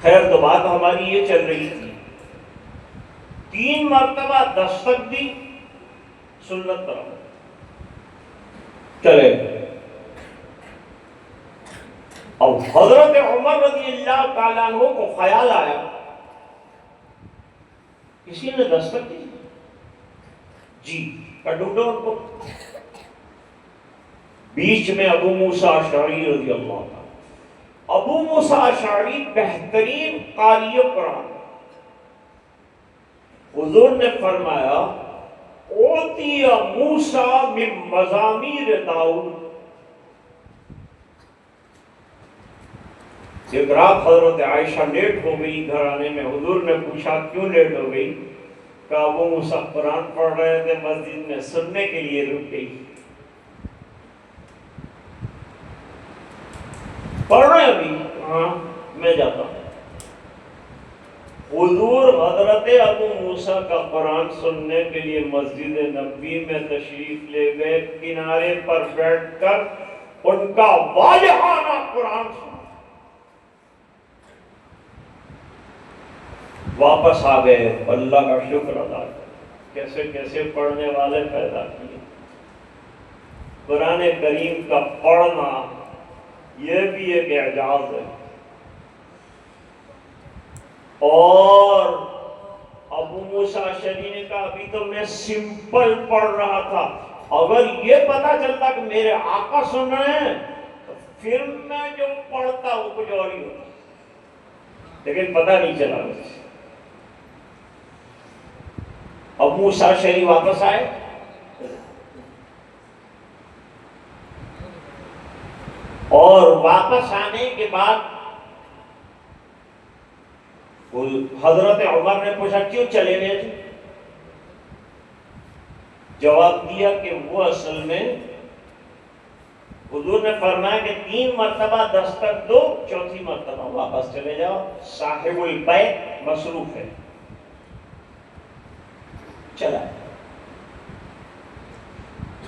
خیر تو بات ہماری یہ چل رہی تھی، 3 مرتبہ دستک دی، سنت پر عمل چلے۔ اب حضرت عمر رضی اللہ تعالیٰ عنہ کو خیال آیا کسی نے دستک دی، جی ڈھونڈو ان کو۔ بیچ میں ابو موسیٰ اشعری رضی اللہ تعالیٰ۔ ابو موسیٰ اشعری بہترین قاری قرآن، حضور نے فرمایا اوتی موسیٰ من مزامیر داؤد۔ ایک رات حضرت عائشہ لیٹ ہو گئی گھر آنے میں، حضور نے پوچھا کیوں لیٹ ہو گئی؟ کہ ابو موسیٰ قرآن پڑھ رہے تھے مسجد میں، سننے کے لیے رک گئی۔ پڑھ رہے ابھی؟ ہاں میں جاتا ہوں۔ حضور حضرت ابو موسیٰ کا قرآن سننے کے لیے مسجد نبوی میں تشریف لے گئے، کنارے پر بیٹھ کر ان کا واضحانہ قرآن سنا، واپس آ گئے، اللہ کا شکر ادا کر، کیسے کیسے پڑھنے والے پیدا کیے۔ قرآن کریم کا پڑھنا یہ بھی ایک اعجاز ہے۔ اور ابو موسیٰ اشعری نے کہا ابھی تو میں سمپل پڑھ رہا تھا، اگر یہ پتا چلتا کہ میرے آقا سن رہے ہیں تو پھر میں جو پڑھتا وہ کچھ اور ہی ہوتا، لیکن پتہ نہیں چلا۔ ابو موسیٰ اشعری واپس آئے، اور واپس آنے کے بعد حضرت عمر نے پوچھا کیوں چلے گئے تھے؟ جواب دیا کہ وہ اصل میں حضور نے فرمایا کہ 3 مرتبہ دستک دو، 4تھی مرتبہ واپس چلے جاؤ، صاحب البیت مصروف ہے۔ چلا۔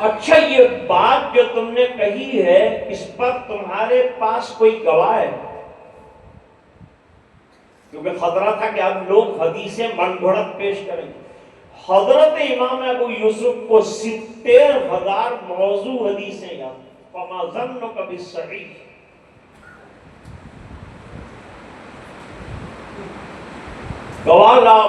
اچھا یہ بات جو تم نے کہی ہے اس پر تمہارے پاس کوئی گواہ ہے؟ کیونکہ خطرہ تھا کہ اب لوگ حدیثیں من گھڑت پیش کریں گے۔ حضرت امام ابو یوسف کو 70,000 موضوع حدیثیں یاد، فما ظنک بالصحیح۔ گواہ لاؤ۔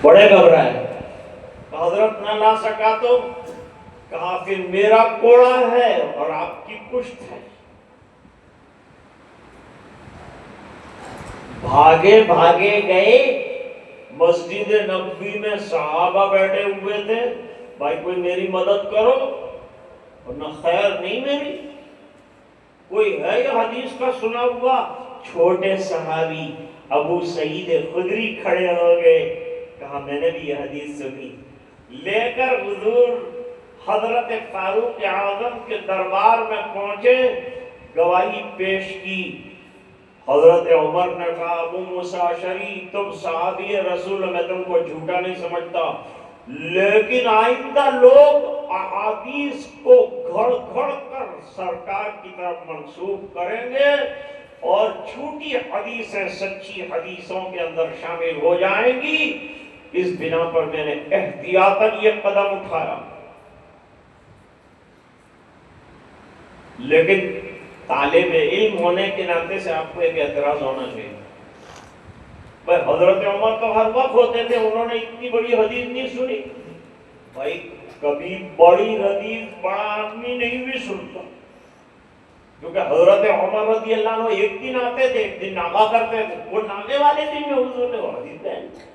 بڑے گھبرائے، حضرت نہ لا سکا تو کہا پھر میرا کوڑا ہے اور آپ کی پشت ہے۔ بھاگے بھاگے گئے، مسجد نبوی میں صحابہ بیٹھے ہوئے تھے، بھائی کوئی میری مدد کرو، ورنہ خیر نہیں میری، کوئی ہے یہ حدیث کا سنا ہوا؟ چھوٹے صحابی ابو سعید خدری کھڑے ہو گئے، کہا میں نے بھی یہ حدیث سنی، لے کر حضور حضرت فاروق اعظم کے دربار میں پہنچے، گواہی پیش کی۔ حضرت عمر نے کہا ابو موسیٰ اشعری تم صحابی رسول، میں تم کو جھوٹا نہیں سمجھتا، لیکن آئندہ لوگ احادیث کو گھڑ گھڑ کر سرکار کی طرف منسوب کریں گے اور جھوٹی حدیثیں سچی حدیثوں کے اندر شامل ہو جائیں گی، اس بنا پر میں نے احتیاطاً یہ قدم اٹھایا۔ لیکن طالب علم ہونے کے ناطے سے آپ کو ایک اعتراض ہونا چاہیے، بھائی حضرت عمر تو ہر وقت ہوتے تھے، انہوں نے اتنی بڑی حدیث نہیں سنی۔ بھائی کبھی بڑی حدیث بڑا آدمی نہیں بھی سنتا، کیونکہ حضرت عمر رضی اللہ عنہ ایک دن آتے تھے، ایک دن ناغہ کرتے تھے، وہ ناغے والے دن میں حضور نے وہ حدیث بیان کی۔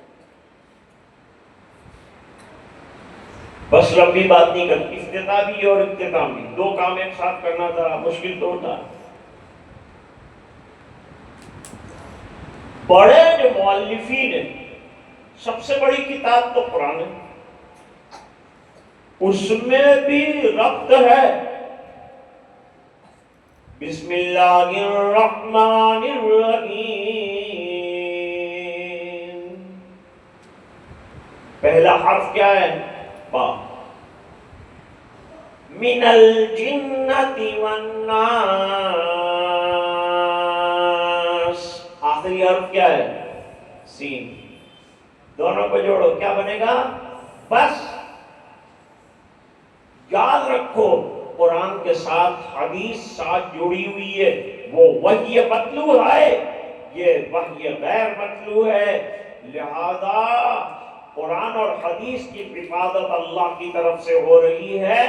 بس لمبی بات نہیں کرتی، افتتاح بھی اور اختتام بھی، 2 کام ایک ساتھ کرنا ذرا مشکل تو ہوتا ہے۔ بڑے جو مؤلفین ہیں، سب سے بڑی کتاب تو قرآن ہے، اس میں بھی ربط ہے۔ بسم اللہ الرحمن الرحیم، پہلا حرف کیا ہے؟ با، من الجنة والناس. آخری حرف کیا ہے؟ سین. دونوں کو جوڑو کیا بنے گا؟ بس. یاد رکھو قرآن کے ساتھ حدیث ساتھ جڑی ہوئی ہے. وہ وحی متلو ہے، یہ وحی غیر متلو ہے. لہذا قرآن اور حدیث کی حفاظت اللہ کی طرف سے ہو رہی ہے.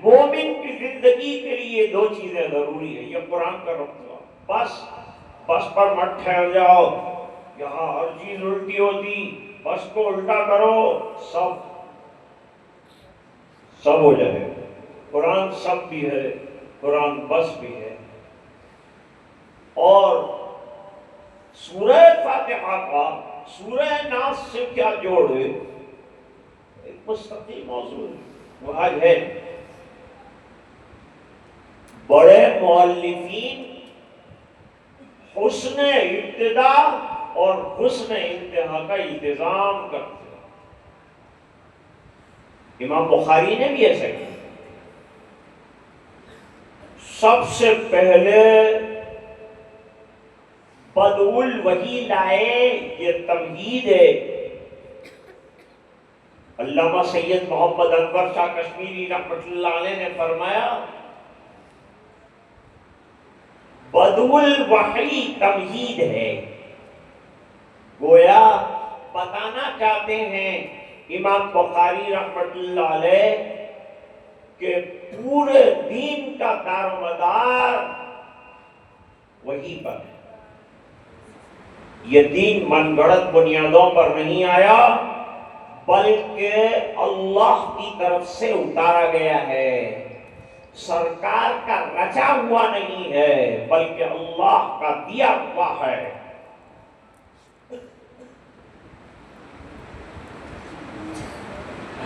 مومن کی زندگی کے لیے دو چیزیں ضروری ہیں. یہ قرآن کا رکھنا. بس پر مت ٹھہر جاؤ، یہاں ہر چیز الٹی ہوتی، بس کو الٹا کرو، سب ہو جائے. قرآن سب بھی ہے، قرآن بس بھی ہے. اور سورہ فاتحہ کا سورہ ناس سے کیا جوڑ ہے؟ ایک مستقل موضوع ہے. وہ آج ہے. بڑے مؤلفین حسن ابتدا اور حسن انتہا کا التزام کرتے ہیں. امام بخاری نے بھی ایسا کیا. سب سے پہلے بدء الوحی لائے. یہ تمہید ہے. علامہ سید محمد انور شاہ کشمیری رحمۃ اللہ علیہ نے فرمایا بدء الوحی تمہید ہے. گویا بتانا چاہتے ہیں امام بخاری رحمۃ اللہ علیہ کہ پورے دین کا دار و مدار وحی پر ہے. یہ دین من گھڑت بنیادوں پر نہیں آیا، بلکہ اللہ کی طرف سے اتارا گیا ہے. سرکار کا رچا ہوا نہیں ہے، بلکہ اللہ کا دیا ہوا ہے.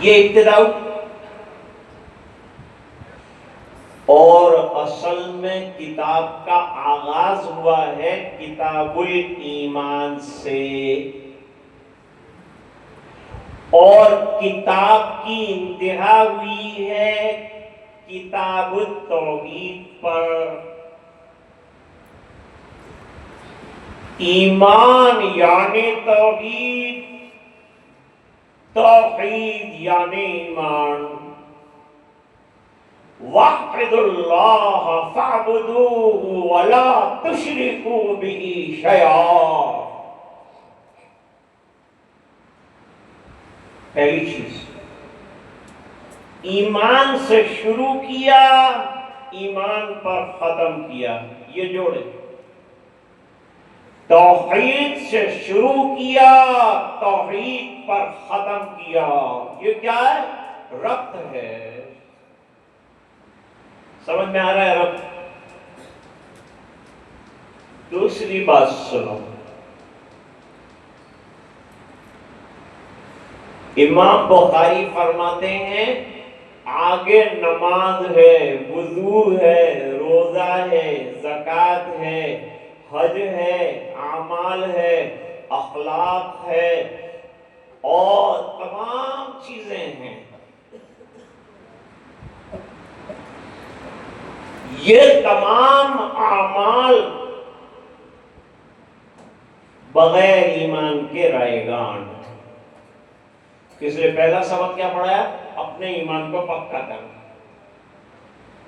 یہ ابتدا. اور اصل میں کتاب کا آغاز ہوا ہے کتاب الایمان سے، اور کتاب کی انتہا ہوئی ہے کتاب التوحید پر. ایمان یعنی توحید، توحید یعنی ایمان. وَاحْفِظُ اللَّهَ فَاعْبُدُوهُ وَلَا تُشْرِكُوا بِهِ شَيْئًا. پہلی چیز ایمان سے شروع کیا، ایمان پر ختم کیا. یہ جوڑے. توحید سے شروع کیا، توحید پر ختم کیا. یہ کیا ہے؟ ربط ہے. سمجھ میں آ رہا ہے ربط؟ دوسری بات سنو. امام بخاری فرماتے ہیں آگے نماز ہے، وضو ہے، روزہ ہے، زکوٰۃ ہے، حج ہے، اعمال ہے، اخلاق ہے، اور تمام چیزیں ہیں. یہ تمام اعمال بغیر ایمان کے رائے گان. اس لیے پہلا سبق کیا پڑھایا؟ اپنے ایمان کو پکا کرنا.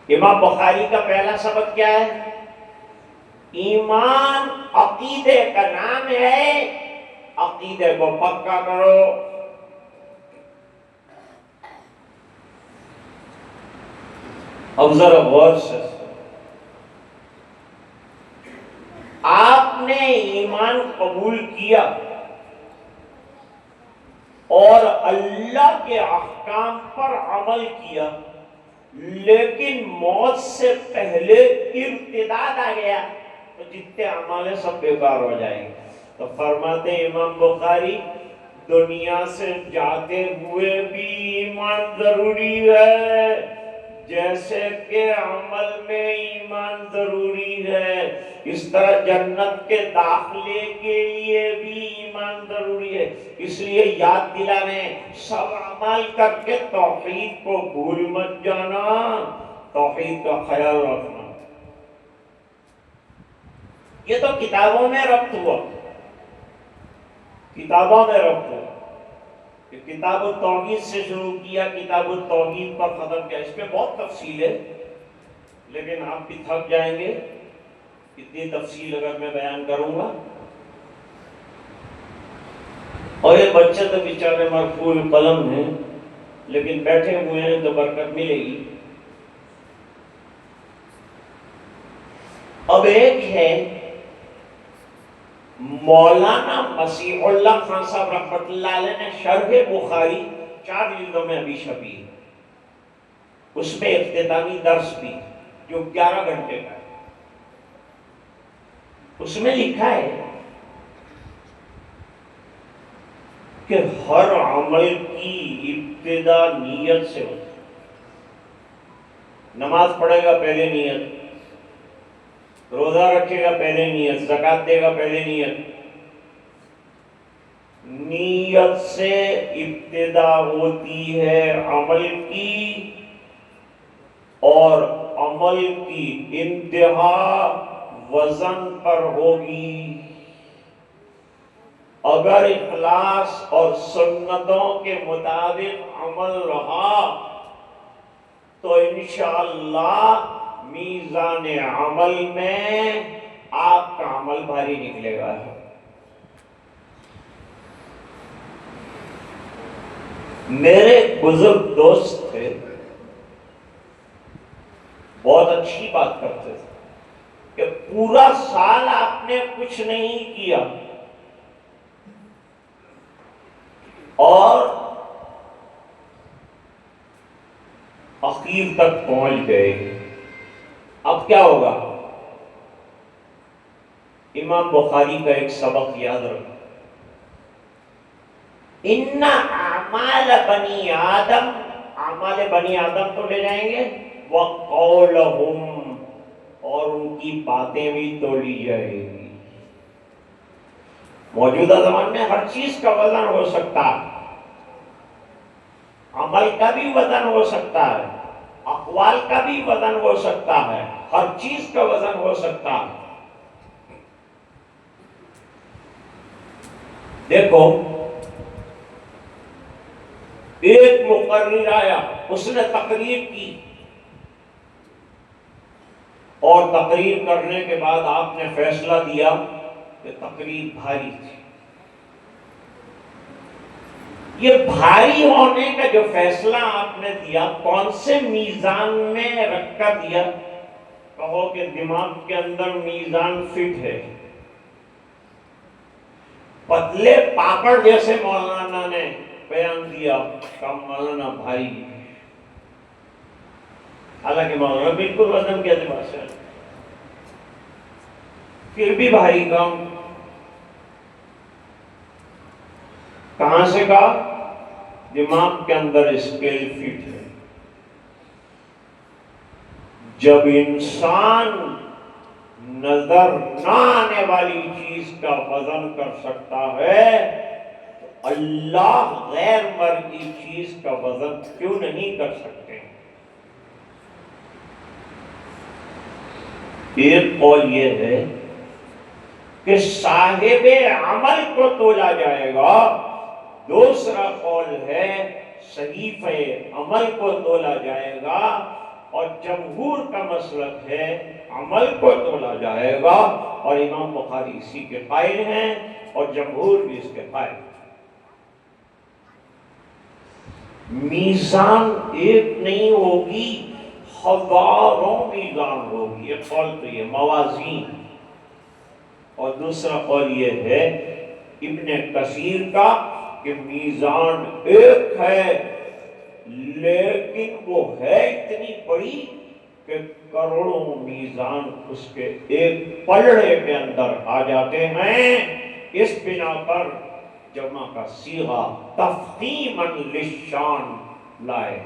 امام بخاری کا پہلا سبق کیا ہے؟ ایمان عقیدے کا نام ہے، عقیدے کو پکا کرو. اب ذرا غور سے آپ نے ایمان قبول کیا اور اللہ کے احکام پر عمل کیا، لیکن موت سے پہلے ارتداد آ گیا تو جتنے اعمال ہیں سب بیکار ہو جائیں گے. تو فرماتے ہیں امام بخاری دنیا سے جاتے ہوئے بھی ایمان ضروری ہے، جیسے کہ عمل میں ایمان ضروری ہے، اس طرح جنت کے داخلے کے لیے بھی ایمان ضروری ہے. اس لیے یاد دلانے سب عمل کر کے توحید کو بھول مت جانا. توحید کا خیال رکھنا. یہ تو کتابوں میں ربط ہوا، کتابوں میں ربط ہوا. کتاب التوحید سے شروع کیا، کتاب التوحید پر ختم کیا. اس پہ بہت تفصیل ہے، لیکن آپ بھی تھک جائیں گے اتنی تفصیل اگر میں بیان کروں گا. اور یہ بچے تو بیچارے مرفوع القلم ہیں، لیکن بیٹھے ہوئے ہیں تو برکت ملے گی. اب ایک ہے مولانا مسیح اللہ خان صاحب رحمۃ اللہ علیہ نے شرح بخاری 4 جلدوں میں ابھی چھپی ہے. اس میں اختتامی درس بھی جو 11 گھنٹے کا ہے. اس میں لکھا ہے کہ ہر عمل کی ابتدا نیت سے ہوتی ہے. نماز پڑھے گا پہلے نیت، روزہ رکھے گا پہلے نیت، زکات دے گا پہلے نیت. نیت سے ابتدا ہوتی ہے عمل کی، اور عمل کی انتہا وزن پر ہوگی. اگر اخلاص اور سنتوں کے مطابق عمل رہا تو انشاءاللہ میزان عمل میں آپ کا عمل بھاری نکلے گا. میرے بزرگ دوست تھے، بہت اچھی بات کرتے تھے کہ پورا سال آپ نے کچھ نہیں کیا اور اخیر تک پہنچ گئے. اب کیا ہوگا؟ امام بخاری کا ایک سبق یاد رکھو، ان اعمال بنی آدم، اعمال بنی آدم تو لے جائیں گے، وقولہم، اور ان کی باتیں بھی تو لی جائے گی. موجودہ زمان میں ہر چیز کا وزن ہو سکتا ہے، عمل کا بھی وزن ہو سکتا ہے، اقوال کا بھی وزن ہو سکتا ہے، ہر چیز کا وزن ہو سکتا ہے. دیکھو ایک مقرر آیا، اس نے تقریر کی، اور تقریر کرنے کے بعد آپ نے فیصلہ دیا کہ تقریر بھاری تھی. یہ بھاری ہونے کا جو فیصلہ آپ نے دیا کون سے میزان میں رکھ کر دیا؟ کہو کہ دماغ کے اندر میزان فٹ ہے. پتلے پاپڑ جیسے مولانا نے بیان دیا کہ مولانا بھاری، حالانکہ مولانا بالکل وزن کے اعتبار سے پھر بھی بھاری کام. کہاں سے کہا؟ دماغ کے اندر اسکیل فٹ ہے. جب انسان نظر نہ آنے والی چیز کا وزن کر سکتا ہے تو اللہ غیر مرئی چیز کا وزن کیوں نہیں کر سکتے؟ ایک قول یہ ہے کہ صاحب عمل کو تولا جائے گا، دوسرا قول ہے صحیفہ عمل کو تولا جائے گا، اور جمہور کا مسلک ہے عمل کو تولا جائے گا. اور امام بخاری اسی کے قائل ہیں اور جمہور بھی اس کے قائل ہیں. میزان ایک نہیں ہوگی، ہزاروں میزان ہوگی. ایک قول تو یہ موازین، اور دوسرا قول یہ ہے ابن کثیر کا کہ میزان ایک ہے، لیکن وہ ہے اتنی بڑی کہ کروڑوں میزان اس کے ایک پلڑے کے اندر آ جاتے ہیں. اس بنا پر جمع کا صیغہ تفخیما للشان لائے.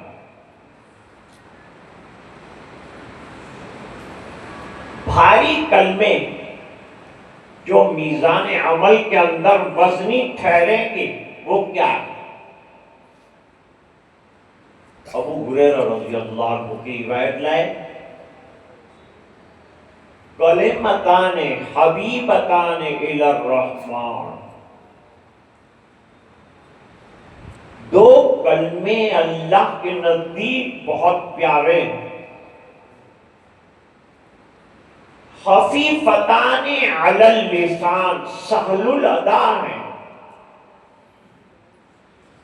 بھاری کلمے جو میزان عمل کے اندر وزنی ٹھہریں گے وہ کیا ہے؟ ابو ہریرہ رضی اللہ عنہ کی روایت لائے، کلمتان حبیبتان الی الرحمن، دو کلمے اللہ کے نزدیک بہت پیارے ہیں، خفیفتان علی اللسان، سہل الادا ہیں،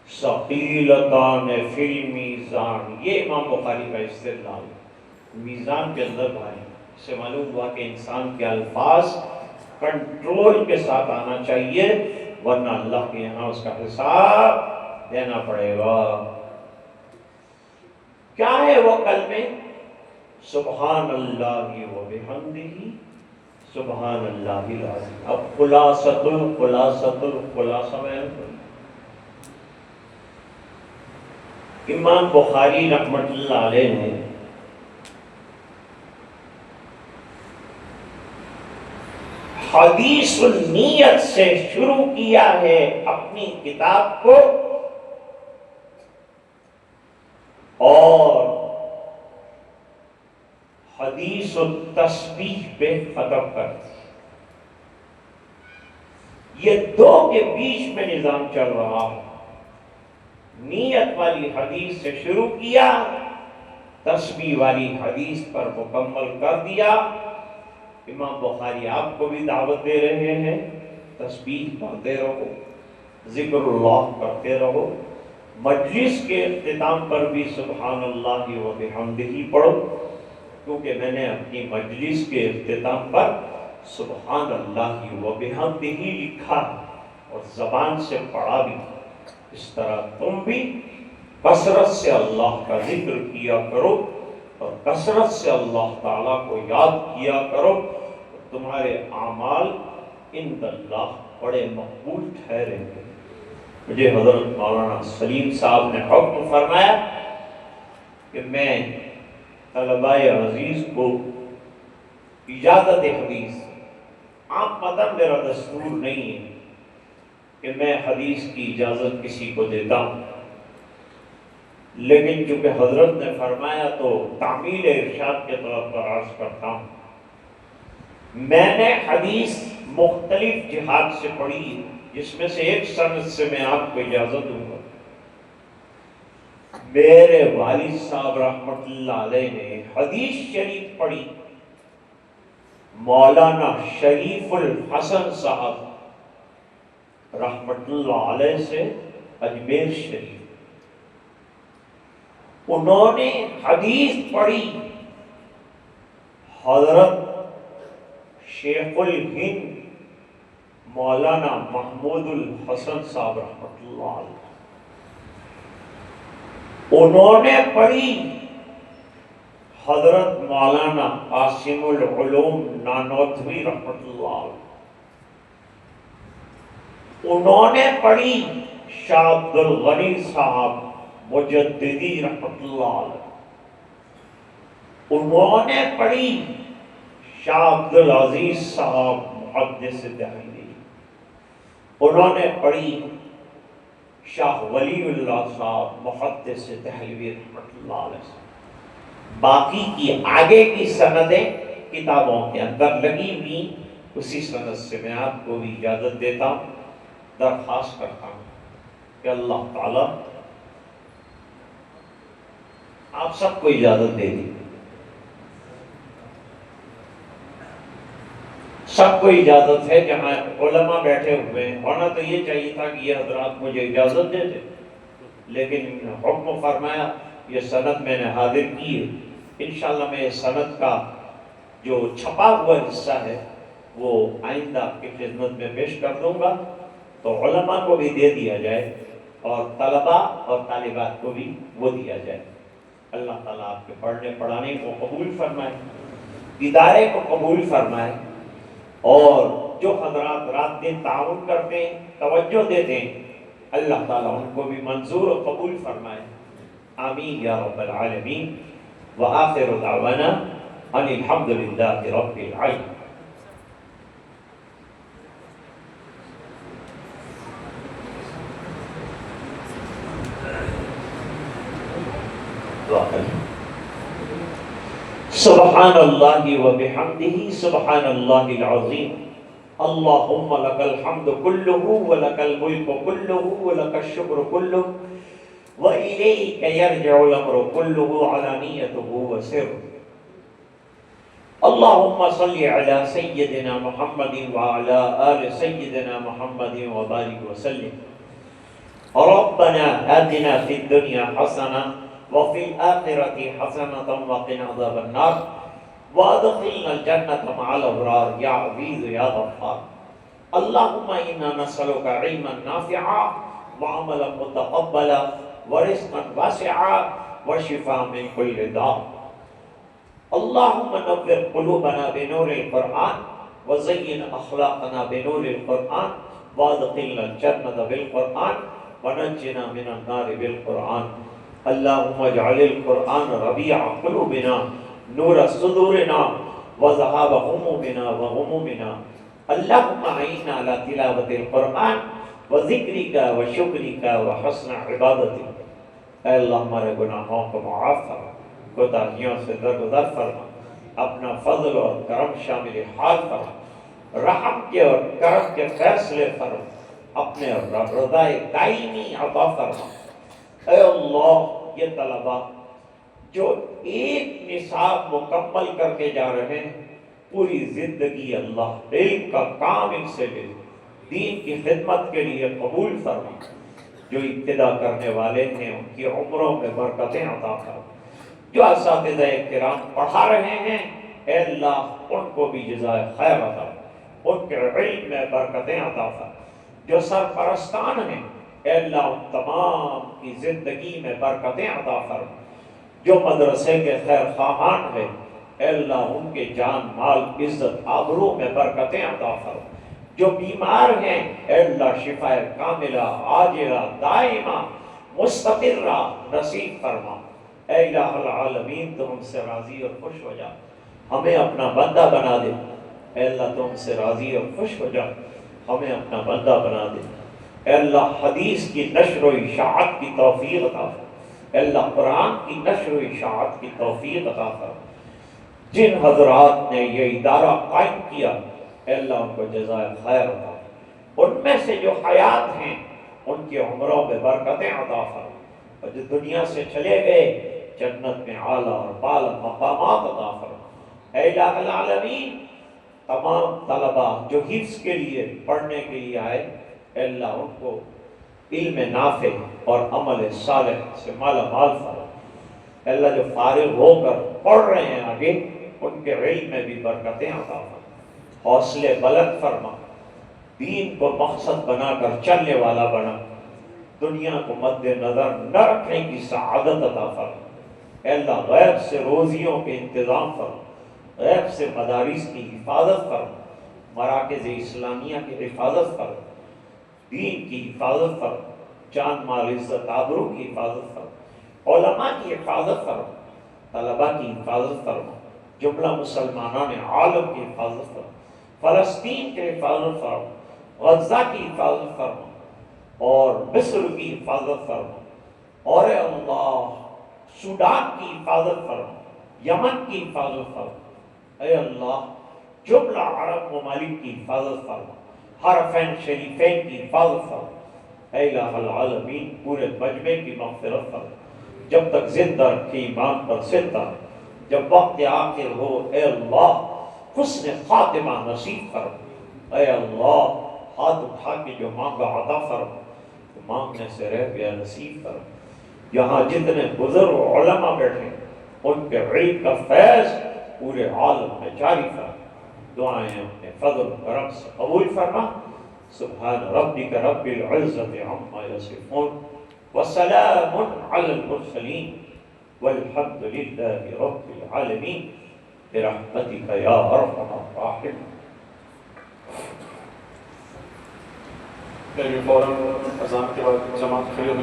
ثقیلتان فی المیزان، یہ امام بخاری کا استدلال ہے، میزان کے اندر بھائی، اس سے معلوم ہوا کہ انسان کے الفاظ کنٹرول کے ساتھ آنا چاہیے، ورنہ اللہ کے یہاں اس کا حساب دینا پڑے گا۔ کیا ہے وہ کلمے؟ سبحان اللہ و بحمدہ، سبحان اللہ العظیم۔ اب خلاصۃ الخلاصہ میں امام بخاری رحمۃ اللہ علیہ نے حدیث النیت سے شروع کیا ہے اپنی کتاب کو، اور حدیث التسبیح پہ ختم کر دی۔ یہ دو کے بیچ میں نظام چل رہا ہے، نیت والی حدیث سے شروع کیا، تسبیح والی حدیث پر مکمل کر دیا۔ امام بخاری آپ کو بھی دعوت دے رہے ہیں، تسبیح پڑھتے رہو، ذکر اللہ کرتے رہو، مجلس کے اختتام پر بھی سبحان اللہ و بحمدہ پڑھو، کیونکہ میں نے اپنی مجلس کے اختتام پر سبحان اللہ و بحمدہ لکھا اور زبان سے پڑھا بھی۔ اس طرح تم بھی کثرت سے اللہ کا ذکر کیا کرو اور کثرت سے اللہ تعالیٰ کو یاد کیا کرو، تمہارے اعمال عند اللہ بڑے مقبول ٹھہریں گے۔ مجھے حضرت مولانا سلیم صاحب نے حکم فرمایا کہ میں طلباء عزیز کو اجازت حدیث، عام مطلب میرا دستور نہیں ہے کہ میں حدیث کی اجازت کسی کو دیتا ہوں، لیکن چونکہ حضرت نے فرمایا تو تعمیل ارشاد کے طور پر عرض کرتا ہوں۔ میں نے حدیث مختلف جہات سے پڑھی ہے، جس میں سے ایک سند سے میں آپ کو اجازت دوں گا۔ میرے والد صاحب رحمت اللہ علیہ نے حدیث شریف پڑھی، مولانا شریف الحسن صاحب رحمت اللہ علیہ سے اجمیر شریف، انہوں نے حدیث پڑھی حضرت شیخ الہند مولانا محمود الحسن صاحب رحمت اللہ علیہ، انہوں نے پڑھی حضرت مولانا قاسم العلوم نانوتوی رحمت اللہ علیہ، انہوں نے پڑھی شاہ عبد الغنی صاحب مجددی رحمت اللہ علیہ، انہوں نے پڑھی شاہ عبد العزیز صاحب محدث دہلوی، انہوں نے پڑھی شاہ ولی اللہ صاحب محدث دہلوی رحمت اللہ علیہ۔ باقی کی آگے کی سندیں کتابوں کے اندر لگی ہوئی، اسی سند سے میں آپ کو بھی اجازت دیتا ہوں، درخواست کرتا ہوں کہ اللہ تعالیٰ آپ سب کو اجازت دے دی، سب کو اجازت ہے، جہاں علماء بیٹھے ہوئے ہیں، ہونا تو یہ چاہیے تھا کہ یہ حضرات مجھے اجازت دیتے، لیکن حکم فرمایا، یہ سند میں نے حاضر کی ہے۔ انشاءاللہ میں اس سند کا جو چھپا ہوا حصہ ہے وہ آئندہ آپ کی خدمت میں پیش کر دوں گا، تو علماء کو بھی دے دیا جائے اور طلباء اور طالبات کو بھی وہ دیا جائے۔ اللہ تعالیٰ آپ کے پڑھنے پڑھانے کو قبول فرمائے، ادارے کو قبول فرمائے، اور جو حضرات رات دن تعاون کرتے ہیں، توجہ دیتے ہیں، اللہ تعالیٰ ان کو بھی منظور و قبول فرمائے۔ آمین یا رب العالمین، وآخر دعوانا ان الحمدللہ رب العالمین۔ دعا سبحان اللہ و بحمدہ سبحان اللہ العظیم اللہم لک الحمد کلہ و لک الملک کلہ و لک الشکر کلہ و الیک یرجع الامر کلہ علانیتہ و سرہ اللہم صلی علی سیدنا محمد وعلی آل سیدنا محمد وبارک وسلم ربنا آتنا فی الدنیا حسنہ وفي الآخرة حسنة وقنا عذاب النار وادخلنا الجنة مع الأبرار يا عزيز يا غفار اللهم إنا نسألك علما نافعا وعملا متقبلا ورزقا واسعا وشفاء من كل داء اللهم نور قلوبنا بنور القرآن وزين أخلاقنا بنور القرآن وادخلنا الجنة بالقرآن ونجنا من النار بالقرآن اللهم اجعل القرآن ربيع قلوبنا نور صدورنا وذهاب همومنا وغمومنا اللهم اعنا على تلاوة القرآن وذكرك وشكرك وحسن عبادتك اے اللہ ہمارے گناہوں کو معاف فرما کوتاہیوں سے درگزر فرما اپنا فضل اور کرم شامل حال فرما رحم کے اور کرم کے فیصلے فرما اپنے رضا دائمی عطا فرما اے اللہ یہ طلبہ جو ایک نصاب مکمل کر کے جا رہے ہیں پوری زندگی اللہ علم کا کام ان سے لے دین کی خدمت کے لیے قبول فرما جو ابتدا کرنے والے ہیں ان کی عمروں میں برکتیں عطا فرما جو اساتذہ کرام پڑھا رہے ہیں اے اللہ ان کو بھی جزائے خیر عطا ان کے علم میں برکتیں عطا فرما جو سرپرستان ہیں اے اللہ ان تمام کی زندگی میں برکتیں عطا فرما جو مدرسے کے خیر خواہان ہیں اے اللہ ان کے جان مال عزت آبرو میں برکتیں عطا فرما جو بیمار ہیں اے اللہ شفا کاملہ عاجلہ دائمہ مستقرہ نصیب فرما اے الہ العالمین تو ہم سے راضی اور خوش ہو جا ہمیں اپنا بندہ بنا دے اے اللہ تو ہم سے راضی اور خوش ہو جا ہمیں اپنا بندہ بنا دے اے اللہ حدیث کی نشر و اشاعت کی توفیق عطا فرما اے اللہ قرآن کی نشر و اشاعت کی توفیق عطا فرما جن حضرات نے یہ ادارہ قائم کیا اے اللہ ان کو جزائے خیر عطا فرما ان میں سے جو حیات ہیں ان کی عمروں میں برکتیں عطا فرما اور جو دنیا سے چلے گئے جنت میں اعلیٰ اور بالا مقامات عطا فرما اے الہ العالمین تمام طلبہ جو حفظ کے لیے پڑھنے کے لیے آئے اے اللہ ان کو علم نافع اور عمل صالح سے مالا مال فرما اے اللہ جو فارغ ہو کر پڑھ رہے ہیں آگے ان کے علم میں بھی برکتیں عطا فرما حوصلے بلند فرما دین کو مقصد بنا کر چلنے والا بنا دنیا کو مد نظر نہ رکھنے کی سعادت عطا فرما اے اللہ غیب سے روزیوں کے انتظام فرما غیب سے مدارس کی حفاظت فرما مراکز اسلامیہ کی حفاظت فرما دین کی حفاظت فرما جان مال عزت آبرو کی حفاظت فرما علماء کی حفاظت فرما طلباء کی حفاظت فرما جملہ مسلمانان عالم کی حفاظت فرما فلسطین کی حفاظت فرما غزہ کی حفاظت فرما اور مصر کی حفاظت فرما اور اے اللہ سوڈان کی حفاظت فرما یمن کی حفاظت فرما اے اللہ جملہ عرب ممالک کی حفاظت فرما حرفین شریفین کی حفاظت فرما اے الہ العالمین پورے مجمع کی مغفرت فرما جب تک زندہ رکھے ایمان پر زندہ جب وقت آخر ہو اے اللہ حسن خاتمہ نصیب فرما اے اللہ ہاتھ اٹھا کے جو مانگا عطا فرما مانگنے سے رہ گیا نصیب فرما یہاں جتنے بزرگ علماء بیٹھے ان کے علم کا فیض پورے عالم میں جاری فرما دعائیں اپنے فضل و کرم سے قبول فرما سبحان ربک رب العزت عما یصفون وسلام علی المرسلین والحمد للہ رب العالمین برحمتک یا ارحم الراحمین فوراً اذان کے بعد جماعت کھڑی ہوئی